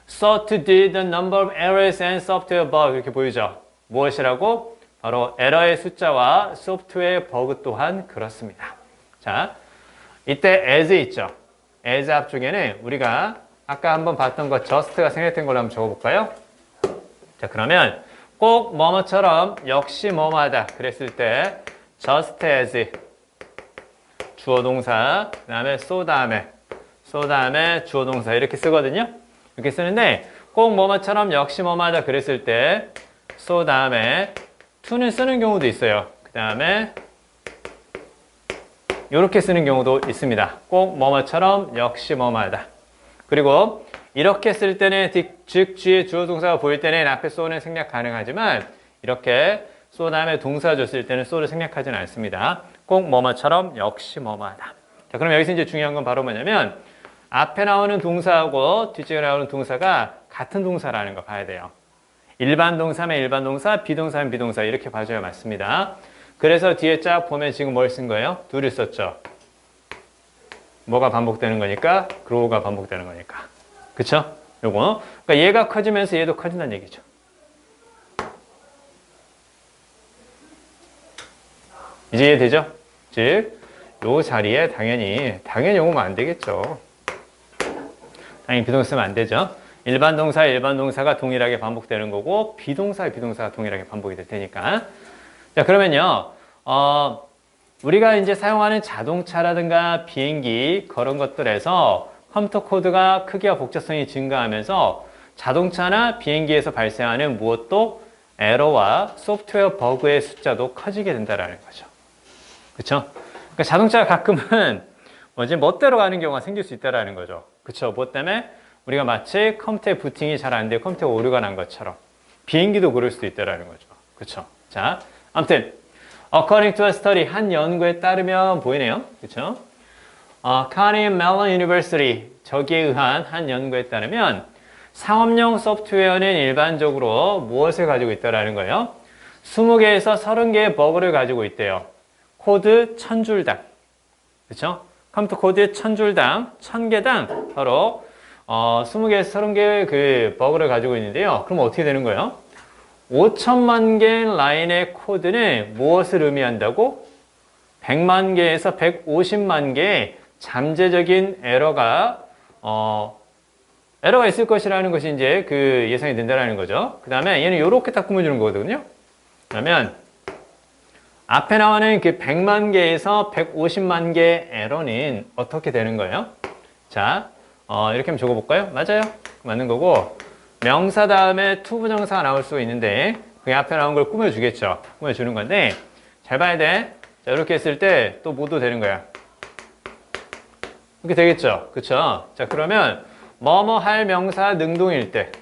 so to do the number of errors and software bug 이렇게 보이죠. 무엇이라고? 바로 에러의 숫자와 소프트웨어 버그 또한 그렇습니다. 자, 이때 as 있죠. as 앞쪽에는 우리가 아까 한번 봤던 거 just가 생략된 걸로 한번 적어볼까요? 자, 그러면 꼭 뭐뭐처럼 역시 뭐뭐하다 그랬을 때 just as 주어 동사 그 다음에 so 다음에 주어 동사 이렇게 쓰거든요. 이렇게 쓰는데 꼭 뭐뭐처럼 역시 뭐뭐하다 그랬을 때 so 다음에 to는 쓰는 경우도 있어요. 그 다음에 이렇게 쓰는 경우도 있습니다. 꼭 뭐뭐처럼 역시 뭐뭐하다. 그리고 이렇게 쓸 때는 즉 뒤에 주어 동사가 보일 때는 앞에 so는 생략 가능하지만 이렇게 so 다음에 동사 줬을 때는 so를 생략하지는 않습니다. 꼭 뭐뭐처럼 역시 뭐뭐하다. 자, 그럼 여기서 이제 중요한 건 바로 뭐냐면 앞에 나오는 동사하고 뒤쪽에 나오는 동사가 같은 동사라는 거 봐야 돼요. 일반 동사면 일반 동사, 비동사면 비동사 이렇게 봐줘야 맞습니다. 그래서 뒤에 쫙 보면 지금 뭘 쓴 거예요? do를 썼죠. 뭐가 반복되는 거니까? grow가 반복되는 거니까. 그쵸? 요거. 그러니까 얘가 커지면서 얘도 커진다는 얘기죠. 이제 이해되죠? 즉, 요 자리에 당연히 오면 안 되겠죠. 당연히 비동사 쓰면 안 되죠. 일반 동사가 동일하게 반복되는 거고, 비동사가 동일하게 반복이 될 테니까. 자, 그러면요, 우리가 이제 사용하는 자동차라든가 비행기, 그런 것들에서 컴퓨터 코드가 크기와 복잡성이 증가하면서 자동차나 비행기에서 발생하는 무엇도 에러와 소프트웨어 버그의 숫자도 커지게 된다는 거죠. 그쵸? 그러니까 자동차가 가끔은 멋대로 가는 경우가 생길 수 있다는 거죠. 그쵸? 뭐 때문에? 우리가 마치 컴퓨터의 부팅이 잘 안 되고 컴퓨터에 오류가 난 것처럼 비행기도 그럴 수도 있다는 거죠. 그쵸? 자, 아무튼 according to a study, 한 연구에 따르면 보이네요. 그쵸? Carnegie Mellon University, 저기에 의한 한 연구에 따르면 상업용 소프트웨어는 일반적으로 무엇을 가지고 있다는 거예요? 20개에서 30개의 버그를 가지고 있대요. 코드 1000줄당. 그쵸? 컴퓨터 코드 1000줄당, 1000개당 서로 20개에서 30개의 그 버그를 가지고 있는데요. 그럼 어떻게 되는 거예요? 5천만 개의 라인의 코드는 무엇을 의미한다고? 100만 개에서 150만 개의 잠재적인 에러가 있을 것이라는 것이 이제 그 예상이 된다는 거죠. 그 다음에 얘는 이렇게 딱 꾸며주는 거거든요. 그러면 앞에 나오는 그 100만 개에서 150만 개의 에러는 어떻게 되는 거예요? 자, 이렇게 한번 적어볼까요? 맞아요. 맞는 거고 명사 다음에 to 부정사가 나올 수가 있는데 그 앞에 나온 걸 꾸며주겠죠. 꾸며주는 건데 잘 봐야 돼. 자, 이렇게 했을 때 또 뭐도 되는 거야. 이렇게 되겠죠. 그쵸? 자, 그러면 뭐뭐 할 명사 능동일 때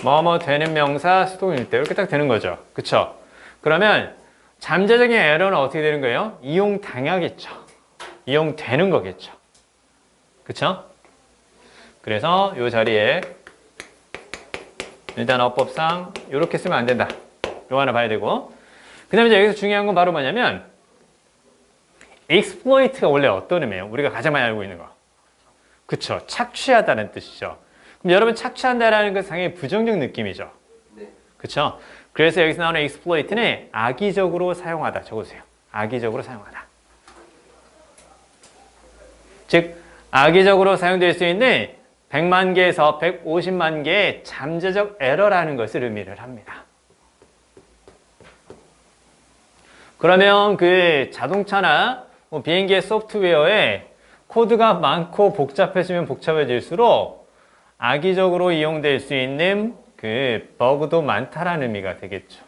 뭐뭐 되는 명사 수동일 때 이렇게 딱 되는 거죠. 그쵸? 그러면 잠재적인 에러는 어떻게 되는 거예요? 이용당하겠죠. 이용되는 거겠죠. 그쵸? 그래서 이 자리에 일단 어법상 이렇게 쓰면 안 된다. 이거 하나 봐야 되고 그 다음에 여기서 중요한 건 바로 뭐냐면 exploit가 원래 어떤 의미예요? 우리가 가장 많이 알고 있는 거. 그쵸? 착취하다는 뜻이죠. 그럼 여러분 착취한다라는 건 상당히 부정적 느낌이죠. 네. 그쵸? 그래서 여기서 나오는 exploit는 악의적으로 사용하다. 적어주세요. 악의적으로 사용하다. 즉 악의적으로 사용될 수 있는 100만 개에서 150만 개의 잠재적 에러라는 것을 의미를 합니다. 그러면 그 자동차나 비행기의 소프트웨어에 코드가 많고 복잡해지면 복잡해질수록 악의적으로 이용될 수 있는 그 버그도 많다라는 의미가 되겠죠.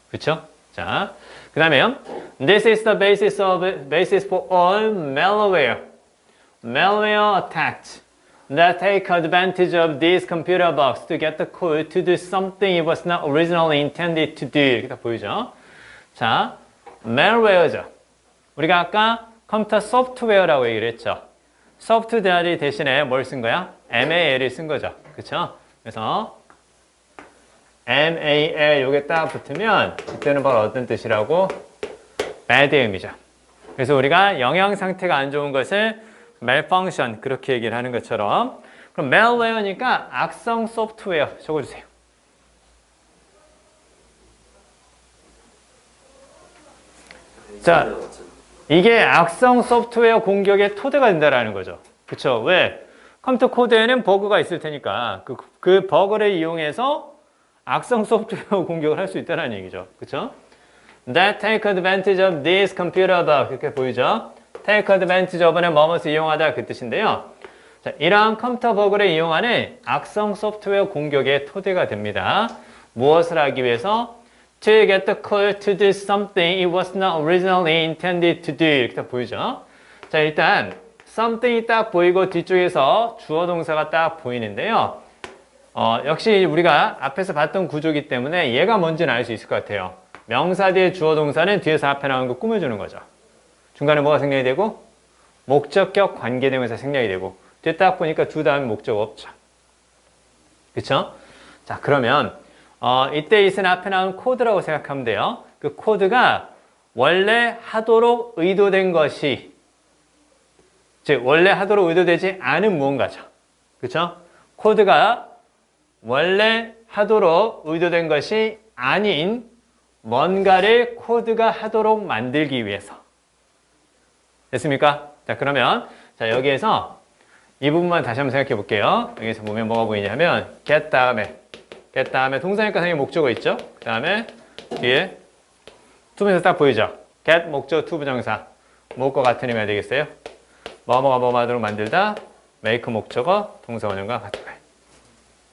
그렇죠? 자, 그 다음에요. This is the basis for all malware attacks that take advantage of these computer bugs to get the code to do something it was not originally intended to do. 이렇게 딱 보이죠? 자, malware죠. 우리가 아까 컴퓨터 소프트웨어라고 얘기를 했죠. 소프트웨어 대신에 뭘 쓴 거야? mal을 쓴 거죠. 그쵸? 그래서 mal 요게 딱 붙으면 그때는 바로 어떤 뜻이라고? bad의 의미죠. 그래서 우리가 영양 상태가 안 좋은 것을 malfunction 그렇게 얘기를 하는 것처럼 그럼 malware니까 악성 소프트웨어 적어주세요. 자, 이게 악성 소프트웨어 공격의 토대가 된다라는 거죠. 그쵸? 왜? 컴퓨터 코드에는 버그가 있을 테니까 그 버그를 이용해서 악성 소프트웨어 공격을 할 수 있다는 얘기죠. 그쵸? That take advantage of this computer bug. 이렇게 보이죠? Take advantage of는 뭐뭐을 이용하다 그 뜻인데요. 자, 이러한 컴퓨터 버그를 이용하는 악성 소프트웨어 공격의 토대가 됩니다. 무엇을 하기 위해서? To get the code to do something it was not originally intended to do. 이렇게 딱 보이죠? 자, 일단 something이 딱 보이고 뒤쪽에서 주어 동사가 딱 보이는데요. 역시 우리가 앞에서 봤던 구조이기 때문에 얘가 뭔지는 알 수 있을 것 같아요. 명사 뒤에 주어 동사는 뒤에서 앞에 나오는 거 꾸며주는 거죠. 중간에 뭐가 생략이 되고 목적격 관계대명사 생략이 되고 뒤에 딱 보니까 두 다음에 목적 없죠. 그쵸? 자, 그러면 이때 있은 앞에 나온 코드라고 생각하면 돼요. 그 코드가 원래 하도록 의도된 것이 즉 원래 하도록 의도되지 않은 무언가죠. 그쵸? 코드가 원래 하도록 의도된 것이 아닌 뭔가를 코드가 하도록 만들기 위해서. 됐습니까? 자, 그러면 자 여기에서 이 부분만 다시 한번 생각해 볼게요. 여기서 보면 뭐가 보이냐면 get 다음에 동사니까 당연히 목적어 있죠. 그 다음에 뒤에 투부정사 딱 보이죠. get 목적 투부정사 뭐과 같은 의미가 되겠어요? 뭐뭐가 뭐뭐하도록 만들다 make 목적어 동사 원형과 같은 거예요.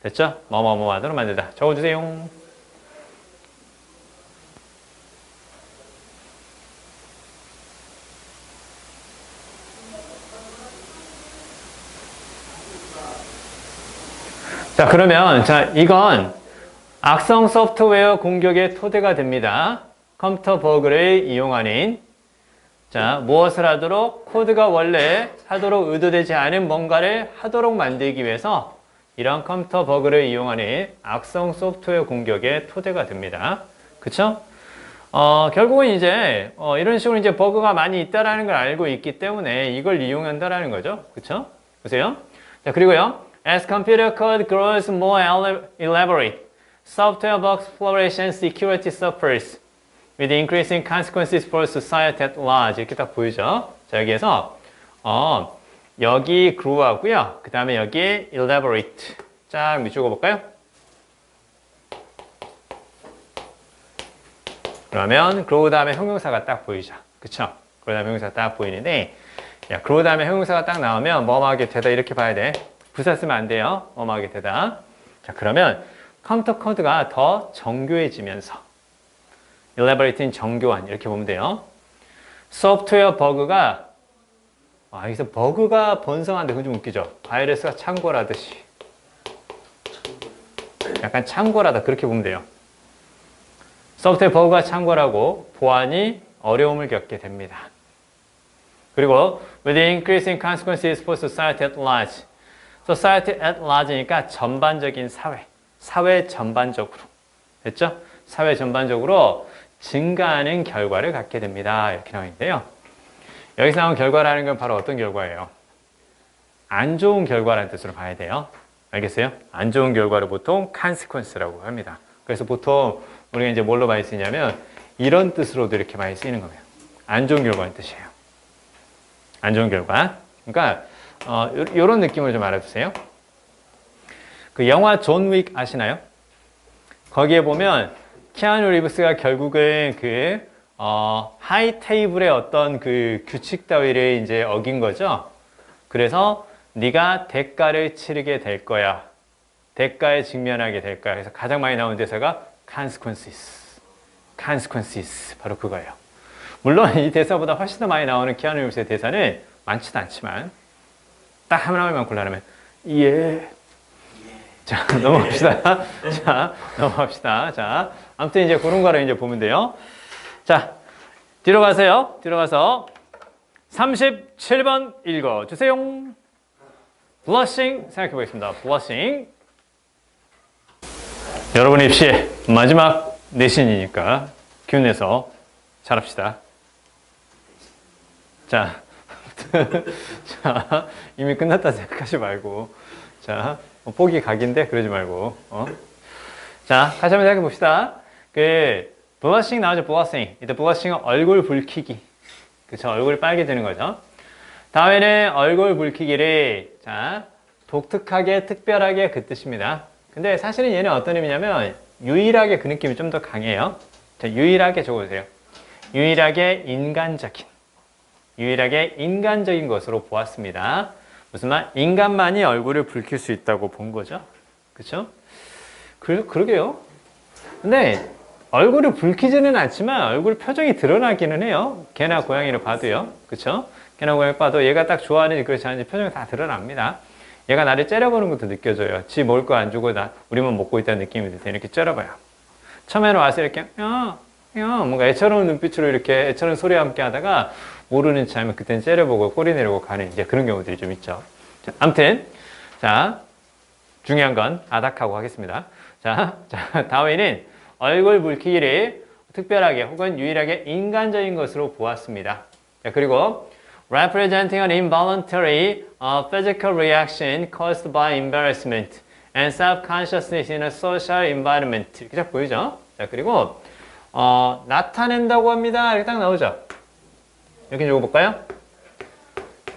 됐죠? 뭐뭐하도록 만들다 적어주세요. 자, 그러면 이건 악성 소프트웨어 공격의 토대가 됩니다. 컴퓨터 버그를 이용하는 무엇을 하도록 코드가 원래 하도록 의도되지 않은 뭔가를 하도록 만들기 위해서 이런 컴퓨터 버그를 이용하는 악성 소프트웨어 공격의 토대가 됩니다. 그쵸? 결국은 이제 이런 식으로 이제 버그가 많이 있다라는 걸 알고 있기 때문에 이걸 이용한다라는 거죠. 그쵸? 보세요. 자, 그리고요. As computer code grows more elaborate, software bugs flourish and security suffers, with increasing consequences for society at large. 이렇게 딱 보이죠? 자, 여기에서 여기 grow하고요. 그 다음에 여기 elaborate. 쫙 밑줄 볼까요? 그러면 grow 다음에 형용사가 딱 보이죠? 그쵸? grow 다음에 형용사가 딱 보이는데, 야, grow 다음에 형용사가 딱 나오면 뭐뭐하게 되다 이렇게 봐야 돼. 부사 쓰면 안 돼요. 뭐뭐하게 되다. 자, 그러면 컴퓨터 코드가 더 정교해지면서 elaborate는 정교한 이렇게 보면 돼요. 소프트웨어 버그가 여기서 버그가 번성한데 그거 좀 웃기죠. 바이러스가 창궐하듯이 약간 창궐하다 그렇게 보면 돼요. 소프트웨어 버그가 창궐하고 보안이 어려움을 겪게 됩니다. 그리고 with increasing consequences for society at large. society at large니까 전반적인 사회 전반적으로. 됐죠? 사회 전반적으로 증가하는 결과를 갖게 됩니다. 이렇게 나와 있는데요. 여기서 나온 결과라는 건 바로 어떤 결과예요? 안 좋은 결과라는 뜻으로 봐야 돼요. 알겠어요? 안 좋은 결과를 보통 consequence라고 합니다. 그래서 보통 우리가 이제 뭘로 많이 쓰냐면 이런 뜻으로도 이렇게 많이 쓰이는 거예요. 안 좋은 결과는 뜻이에요. 안 좋은 결과. 그러니까 이런 느낌을 좀 알아두세요. 그 영화 존 윅 아시나요? 거기에 보면 키아누 리브스가 결국은 하이 테이블의 어떤 그 규칙 따위를 이제 어긴 거죠. 그래서 네가 대가를 치르게 될 거야. 대가에 직면하게 될 거야. 그래서 가장 많이 나오는 대사가 consequences. consequences. 바로 그거예요. 물론 이 대사보다 훨씬 더 많이 나오는 키아누 리브스의 대사는 많지도 않지만 딱 하나만 골라내면 예. 자, 넘어갑시다. 자, 넘어갑시다. 자, 아무튼 이제 그런 거를 이제 보면 돼요. 자, 뒤로 가세요. 뒤로 가서 37번 읽어주세요. blushing 생각해 보겠습니다. blushing. 여러분 입시의 마지막 내신이니까 기운 내서 잘합시다. 자, 자, 이미 끝났다 생각하지 말고, 자, 포기 각인데 그러지 말고, 자, 다시 한번 생각해 봅시다. blushing 나오죠, blushing. 이때 blushing은 얼굴 붉히기. 그쵸, 얼굴이 빨개지는 거죠. 다음에는 얼굴 붉히기를 자 독특하게 특별하게 그 뜻입니다. 근데 사실은 얘는 어떤 의미냐면 유일하게 그 느낌이 좀 더 강해요. 자, 유일하게 적어주세요. 유일하게 인간적인 것으로 보았습니다. 무슨 말? 인간만이 얼굴을 붉힐 수 있다고 본 거죠. 그쵸? 그러게요. 근데 얼굴을 붉히지는 않지만 얼굴 표정이 드러나기는 해요. 개나 고양이를 봐도요. 그쵸? 개나 고양이 봐도 얘가 딱 좋아하는지 그렇지 않은지 표정이 다 드러납니다. 얘가 나를 째려보는 것도 느껴져요. 지 먹을 거 안 주고 우리만 먹고 있다는 느낌이 드세요. 이렇게 째려봐요. 처음에는 와서 이렇게 뭔가 애처로운 눈빛으로 이렇게 애처로운 소리와 함께 하다가 모르는 체 하면 그때는 째려보고 꼬리 내리고 가는 이제 그런 경우들이 좀 있죠. 자, 아무튼 자 중요한 건 아닥하고 하겠습니다. 자 다음에는 얼굴 붉히기를 특별하게 혹은 유일하게 인간적인 것으로 보았습니다. 자, 그리고 representing an involuntary physical reaction caused by embarrassment and self-consciousness in a social environment. 이렇게 딱 보이죠? 자, 그리고 나타낸다고 합니다. 이렇게 딱 나오죠? 이렇게 적어볼까요?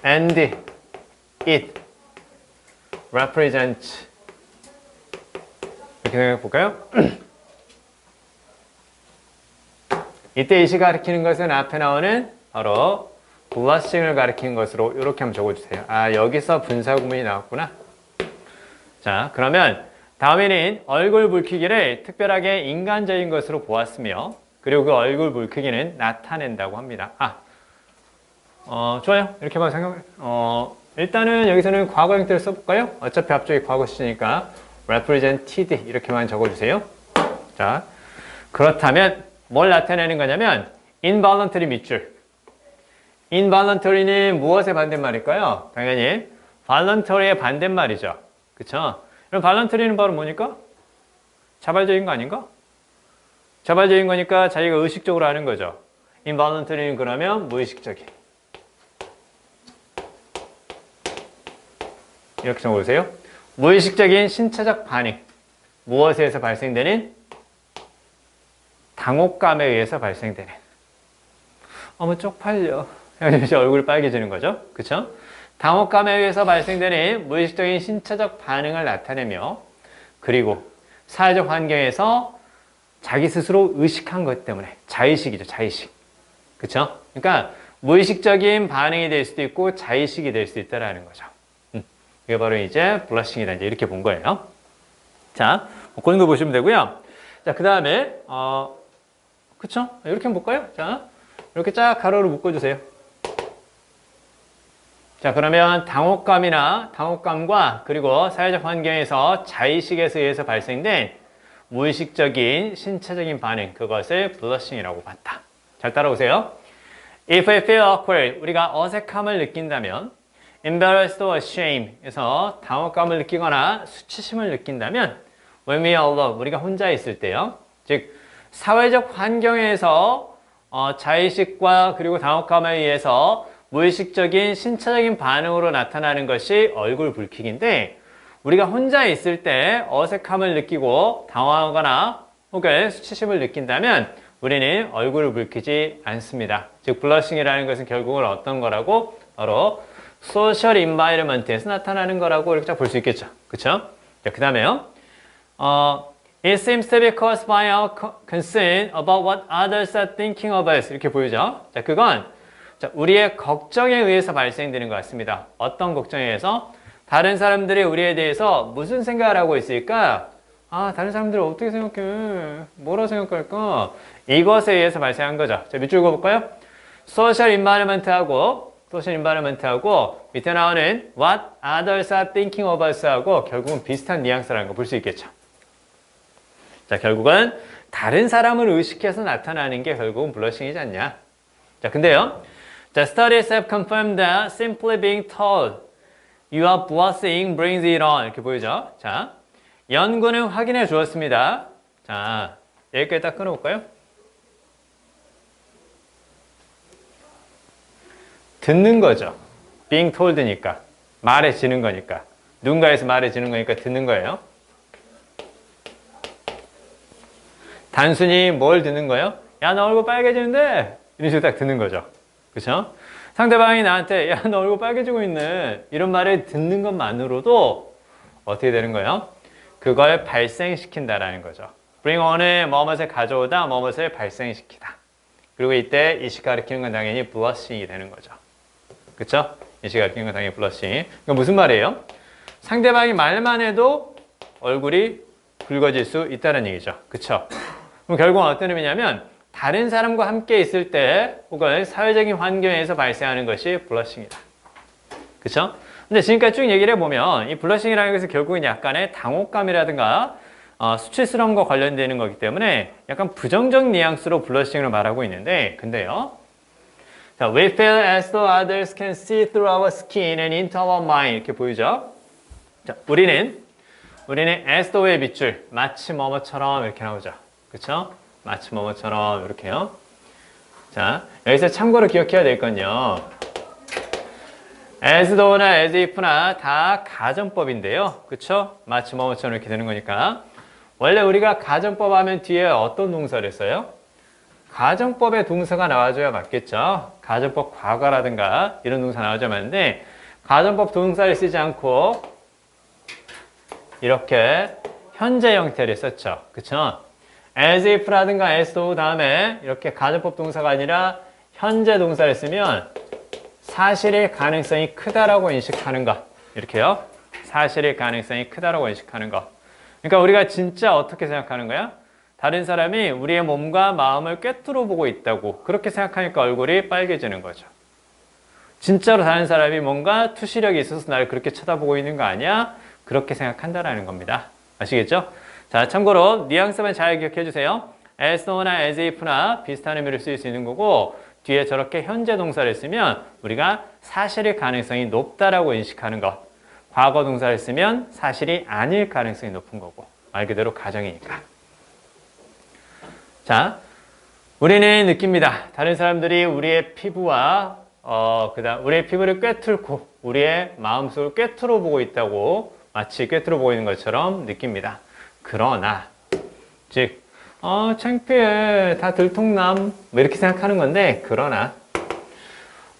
And it represents 이렇게 생각해볼까요? 이때 이시 가리키는 것은 앞에 나오는 바로 blushing을 가리키는 것으로 이렇게 한번 적어주세요. 아, 여기서 분사구문이 나왔구나. 자, 그러면 다음에는 얼굴 붉히기를 특별하게 인간적인 것으로 보았으며 그리고 그 얼굴 붉히기는 나타낸다고 합니다. 좋아요. 이렇게만 일단은 여기서는 과거 형태를 써볼까요? 어차피 앞쪽이 과거 시제니까 represented 이렇게만 적어주세요. 자, 그렇다면 뭘 나타내는 거냐면 involuntary 밑줄. involuntary는 무엇의 반대말일까요? 당연히 voluntary의 반대말이죠. 그쵸? 그럼 voluntary는 바로 뭐니까? 자발적인 거 아닌가? 자발적인 거니까 자기가 의식적으로 하는 거죠. involuntary는 그러면 무의식적인. 이렇게 적어보세요. 무의식적인 신체적 반응. 무엇에 의해서 발생되는? 당혹감에 의해서 발생되는. 어머 쪽팔려. 이제 얼굴 빨개지는 거죠. 그쵸? 당혹감에 의해서 발생되는 무의식적인 신체적 반응을 나타내며 그리고 사회적 환경에서 자기 스스로 의식한 것 때문에 자의식이죠. 자의식. 그쵸? 그러니까 무의식적인 반응이 될 수도 있고 자의식이 될 수 있다는 거죠. 이게 바로 이제 블러싱이다. 이제 이렇게 본 거예요. 자, 그런 거 보시면 되고요. 자, 그 다음에 그쵸? 이렇게 한번 볼까요? 자, 이렇게 쫙 가로로 묶어주세요. 자, 그러면 당혹감과 그리고 사회적 환경에서 자의식에 의해서 발생된 무의식적인 신체적인 반응, 그것을 블러싱이라고 봤다. 잘 따라오세요. If we feel awkward, 우리가 어색함을 느낀다면 embarrassed or ashamed, 에서 당혹감을 느끼거나 수치심을 느낀다면 when we are alone, 우리가 혼자 있을 때요. 즉, 사회적 환경에서 자의식과 그리고 당혹감에 의해서 무의식적인 신체적인 반응으로 나타나는 것이 얼굴 붉히기인데 우리가 혼자 있을 때 어색함을 느끼고 당황하거나 혹은 수치심을 느낀다면 우리는 얼굴을 붉히지 않습니다. 즉 블러싱이라는 것은 결국은 어떤 거라고? 바로 소셜 인바이러먼트에서 나타나는 거라고 이렇게 볼 수 있겠죠. 그쵸? 자, 그 다음에요. It seems to be caused by our concern about what others are thinking of us. 이렇게 보이죠? 자, 그건 우리의 걱정에 의해서 발생되는 것 같습니다. 어떤 걱정에 의해서? 다른 사람들이 우리에 대해서 무슨 생각을 하고 있을까? 다른 사람들은 어떻게 생각해? 뭐라고 생각할까? 이것에 의해서 발생한 거죠. 자, 밑줄 그어볼까요? 소셜 인바이러먼트하고 밑에 나오는 what others are thinking of us하고 결국은 비슷한 뉘앙스라는 거 볼 수 있겠죠. 자, 결국은 다른 사람을 의식해서 나타나는 게 결국은 블러싱이지 않냐. 자, 근데요. 자, studies have confirmed that simply being told you are blushing brings it on. 이렇게 보이죠? 자, 연구는 확인해 주었습니다. 자, 여기까지 딱 끊어볼까요? 듣는 거죠. being told니까. 말해지는 거니까. 누군가에서 말해지는 거니까 듣는 거예요. 단순히 뭘 듣는 거예요? 야, 너 얼굴 빨개지는데? 이런 식으로 딱 듣는 거죠. 그쵸? 상대방이 나한테 야, 너 얼굴 빨개지고 있네. 이런 말을 듣는 것만으로도 어떻게 되는 거예요? 그걸 발생시킨다라는 거죠. bring on을 뭐뭇을 가져오다, 뭐뭇을 발생시키다. 그리고 이때 이시 가리키는 건 당연히 blushing이 되는 거죠. 그쵸? 이시 가리키는 건 당연히 blushing. 그러니까 무슨 말이에요? 상대방이 말만 해도 얼굴이 붉어질 수 있다는 얘기죠. 그쵸? 그럼 결국은 어떤 의미냐면 다른 사람과 함께 있을 때 혹은 사회적인 환경에서 발생하는 것이 블러싱이다. 그쵸? 근데 지금까지 쭉 얘기를 해보면 이 블러싱이라는 것은 결국은 약간의 당혹감이라든가 수치스러움과 관련되는 거기 때문에 약간 부정적 뉘앙스로 블러싱을 말하고 있는데 근데요. 자, we feel as though others can see through our skin and into our mind 이렇게 보이죠? 자, 우리는 as though의 밑줄 마치 뭐뭐처럼 이렇게 나오죠. 그쵸? 마치 뭐뭐처럼 이렇게요. 자, 여기서 참고로 기억해야 될 건요. as though나 as if나 다 가정법인데요. 그쵸? 마치 뭐뭐처럼 이렇게 되는 거니까. 원래 우리가 가정법 하면 뒤에 어떤 동사를 써요? 가정법의 동사가 나와줘야 맞겠죠? 가정법 과거라든가 이런 동사 나와줘야 맞는데 가정법 동사를 쓰지 않고 이렇게 현재 형태를 썼죠. 그쵸? as if라든가 as though 다음에 이렇게 가정법 동사가 아니라 현재 동사를 쓰면 사실일 가능성이 크다라고 인식하는 것. 이렇게요. 사실일 가능성이 크다라고 인식하는 것. 그러니까 우리가 진짜 어떻게 생각하는 거야? 다른 사람이 우리의 몸과 마음을 꿰뚫어 보고 있다고 그렇게 생각하니까 얼굴이 빨개지는 거죠. 진짜로 다른 사람이 뭔가 투시력이 있어서 나를 그렇게 쳐다보고 있는 거 아니야? 그렇게 생각한다라는 겁니다. 아시겠죠? 자, 참고로 뉘앙스만 잘 기억해 주세요. as though나 as if나 비슷한 의미를 쓸 수 있는 거고 뒤에 저렇게 현재 동사를 쓰면 우리가 사실일 가능성이 높다라고 인식하는 것. 과거 동사를 쓰면 사실이 아닐 가능성이 높은 거고 말 그대로 가정이니까. 자, 우리는 느낍니다. 다른 사람들이 우리의 피부와 그다음 우리의 피부를 꿰뚫고 우리의 마음속을 꿰뚫어 보고 있다고 마치 꿰뚫어 보고 있는 것처럼 느낍니다. 그러나 즉 창피해 다 들통남 뭐 이렇게 생각하는 건데 그러나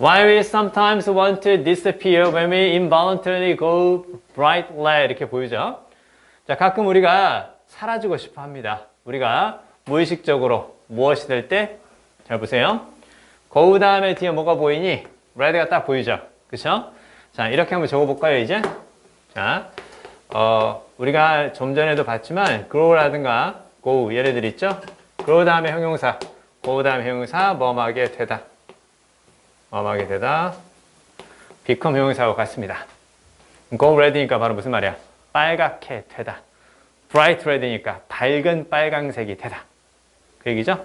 Why we sometimes want to disappear when we involuntarily go bright red 이렇게 보이죠? 자, 가끔 우리가 사라지고 싶어 합니다. 우리가 무의식적으로 무엇이 될 때 잘 보세요. go 다음에 뒤에 뭐가 보이니? red가 딱 보이죠? 그쵸? 자, 이렇게 한번 적어볼까요, 이제? 자, 우리가 좀 전에도 봤지만 grow라든가 go 예래들 있죠? grow 다음에 형용사, go 다음에 형용사 뭐뭐하게 되다. 뭐뭐하게 되다. become 형용사와 같습니다. go red니까 바로 무슨 말이야? 빨갛게 되다. bright red니까 밝은 빨강색이 되다. 그 얘기죠?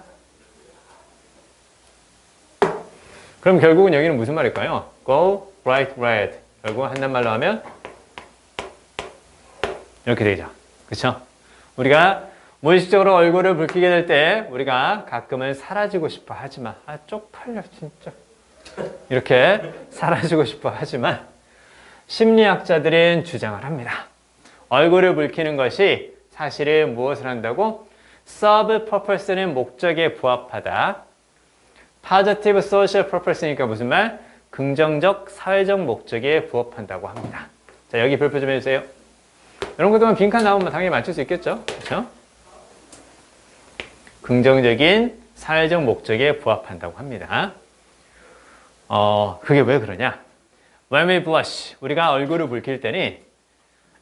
그럼 결국은 여기는 무슨 말일까요? go bright red. 결국 한단말로 하면 이렇게 되죠. 그쵸? 우리가 무의식적으로 얼굴을 붉히게 될 때 우리가 가끔은 사라지고 싶어 하지만 쪽팔려 진짜 이렇게 사라지고 싶어 하지만 심리학자들은 주장을 합니다. 얼굴을 붉히는 것이 사실은 무엇을 한다고? serve purpose는 목적에 부합하다. positive social purpose니까 무슨 말? 긍정적 사회적 목적에 부합한다고 합니다. 자, 여기 별표 좀 해주세요. 이런 것들만 빈칸 나오면 당연히 맞출 수 있겠죠? 그렇죠? 긍정적인 사회적 목적에 부합한다고 합니다. 그게 왜 그러냐? When we blush, 우리가 얼굴을 붉힐 때는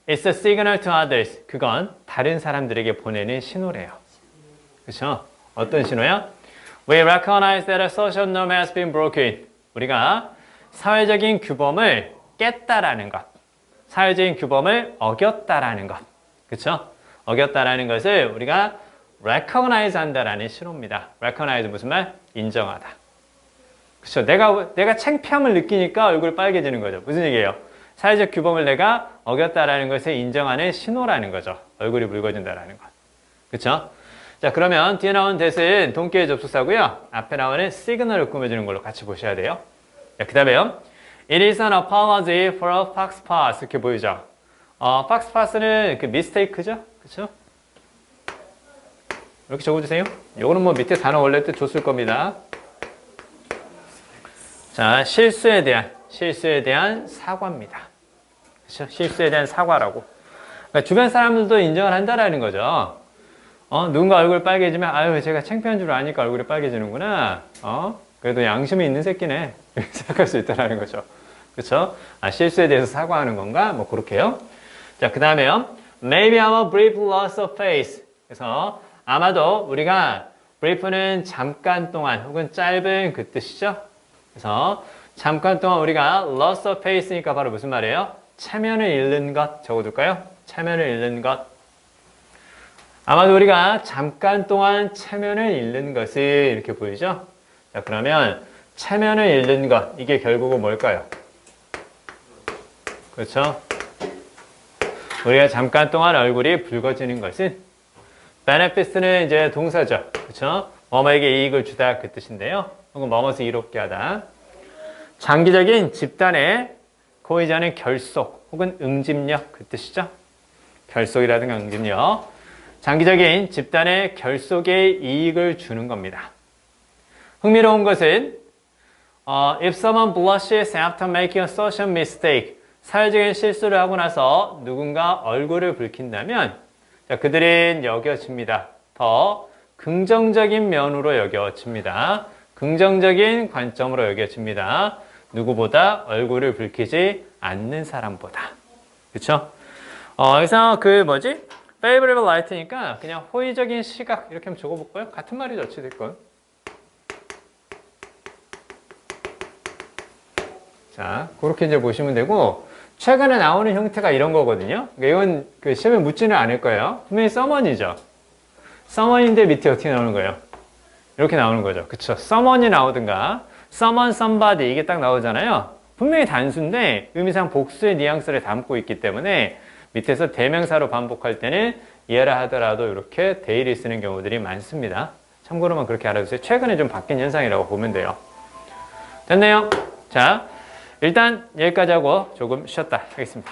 It's a signal to others. 그건 다른 사람들에게 보내는 신호래요. 그렇죠? 어떤 신호야? We recognize that a social norm has been broken. 우리가 사회적인 규범을 깼다라는 것. 사회적인 규범을 어겼다라는 것. 그렇죠? 어겼다라는 것을 우리가 recognize 한다라는 신호입니다. recognize 무슨 말? 인정하다. 그렇죠? 내가 창피함을 느끼니까 얼굴이 빨개지는 거죠. 무슨 얘기예요? 사회적 규범을 내가 어겼다라는 것을 인정하는 신호라는 거죠. 얼굴이 붉어진다라는 것. 그렇죠? 자, 그러면 뒤에 나온 that은 동기의 접속사고요. 앞에 나오는 시그널을 꾸며주는 걸로 같이 보셔야 돼요. 자, 그 다음에요. It is an apology for a fox pass. 이렇게 보이죠? fox pass는 그 mistake죠? 그렇죠? 이렇게 적어주세요. 요거는 뭐 밑에 단어 원래 때 줬을 겁니다. 자, 실수에 대한 사과입니다. 그렇죠? 실수에 대한 사과라고. 그러니까 주변 사람들도 인정을 한다라는 거죠. 누군가 얼굴 빨개지면 아유 제가 창피한 줄 아니까 얼굴이 빨개지는구나. 그래도 양심이 있는 새끼네. 이렇게 생각할 수 있다라는 거죠. 그렇죠? 실수에 대해서 사과하는 건가? 뭐 그렇게요. 자, 그 다음에요. Maybe I'm a brief loss of face. 그래서 아마도 우리가 brief는 잠깐 동안 혹은 짧은 그 뜻이죠. 그래서 잠깐 동안 우리가 loss of face니까 바로 무슨 말이에요? 체면을 잃는 것 적어둘까요? 체면을 잃는 것. 아마도 우리가 잠깐 동안 체면을 잃는 것을 이렇게 보이죠? 자, 그러면 체면을 잃는 것 이게 결국은 뭘까요? 그렇죠? 우리가 잠깐 동안 얼굴이 붉어지는 것은 benefits는 이제 동사죠. 그렇죠? 뭐뭐에게 이익을 주다 그 뜻인데요. 혹은 뭐뭐을 이롭게 하다. 장기적인 집단의 고이지 않은 결속 혹은 응집력 그 뜻이죠. 결속이라든가 응집력. 장기적인 집단의 결속에 이익을 주는 겁니다. 흥미로운 것은 if someone blushes after making a social mistake 사회적인 실수를 하고 나서 누군가 얼굴을 붉힌다면 자, 그들은 여겨집니다. 더 긍정적인 면으로 여겨집니다. 긍정적인 관점으로 여겨집니다. 누구보다 얼굴을 붉히지 않는 사람보다. 그렇죠? 그래서 그 뭐지? favorable light니까 그냥 호의적인 시각 이렇게 한번 적어볼까요? 같은 말이죠, 어찌됐건. 자, 그렇게 이제 보시면 되고 최근에 나오는 형태가 이런 거거든요. 그러니까 이건 그 시험에 묻지는 않을 거예요. 분명히 someone이죠. someone인데 밑에 어떻게 나오는 거예요? 이렇게 나오는 거죠. 그쵸? someone이 나오든가 someone, somebody 이게 딱 나오잖아요. 분명히 단수인데 의미상 복수의 뉘앙스를 담고 있기 때문에 밑에서 대명사로 반복할 때는 얘라 하더라도 이렇게 데일을 쓰는 경우들이 많습니다. 참고로만 그렇게 알아두세요. 최근에 좀 바뀐 현상이라고 보면 돼요. 됐네요. 자, 일단 여기까지 하고 조금 쉬었다 하겠습니다.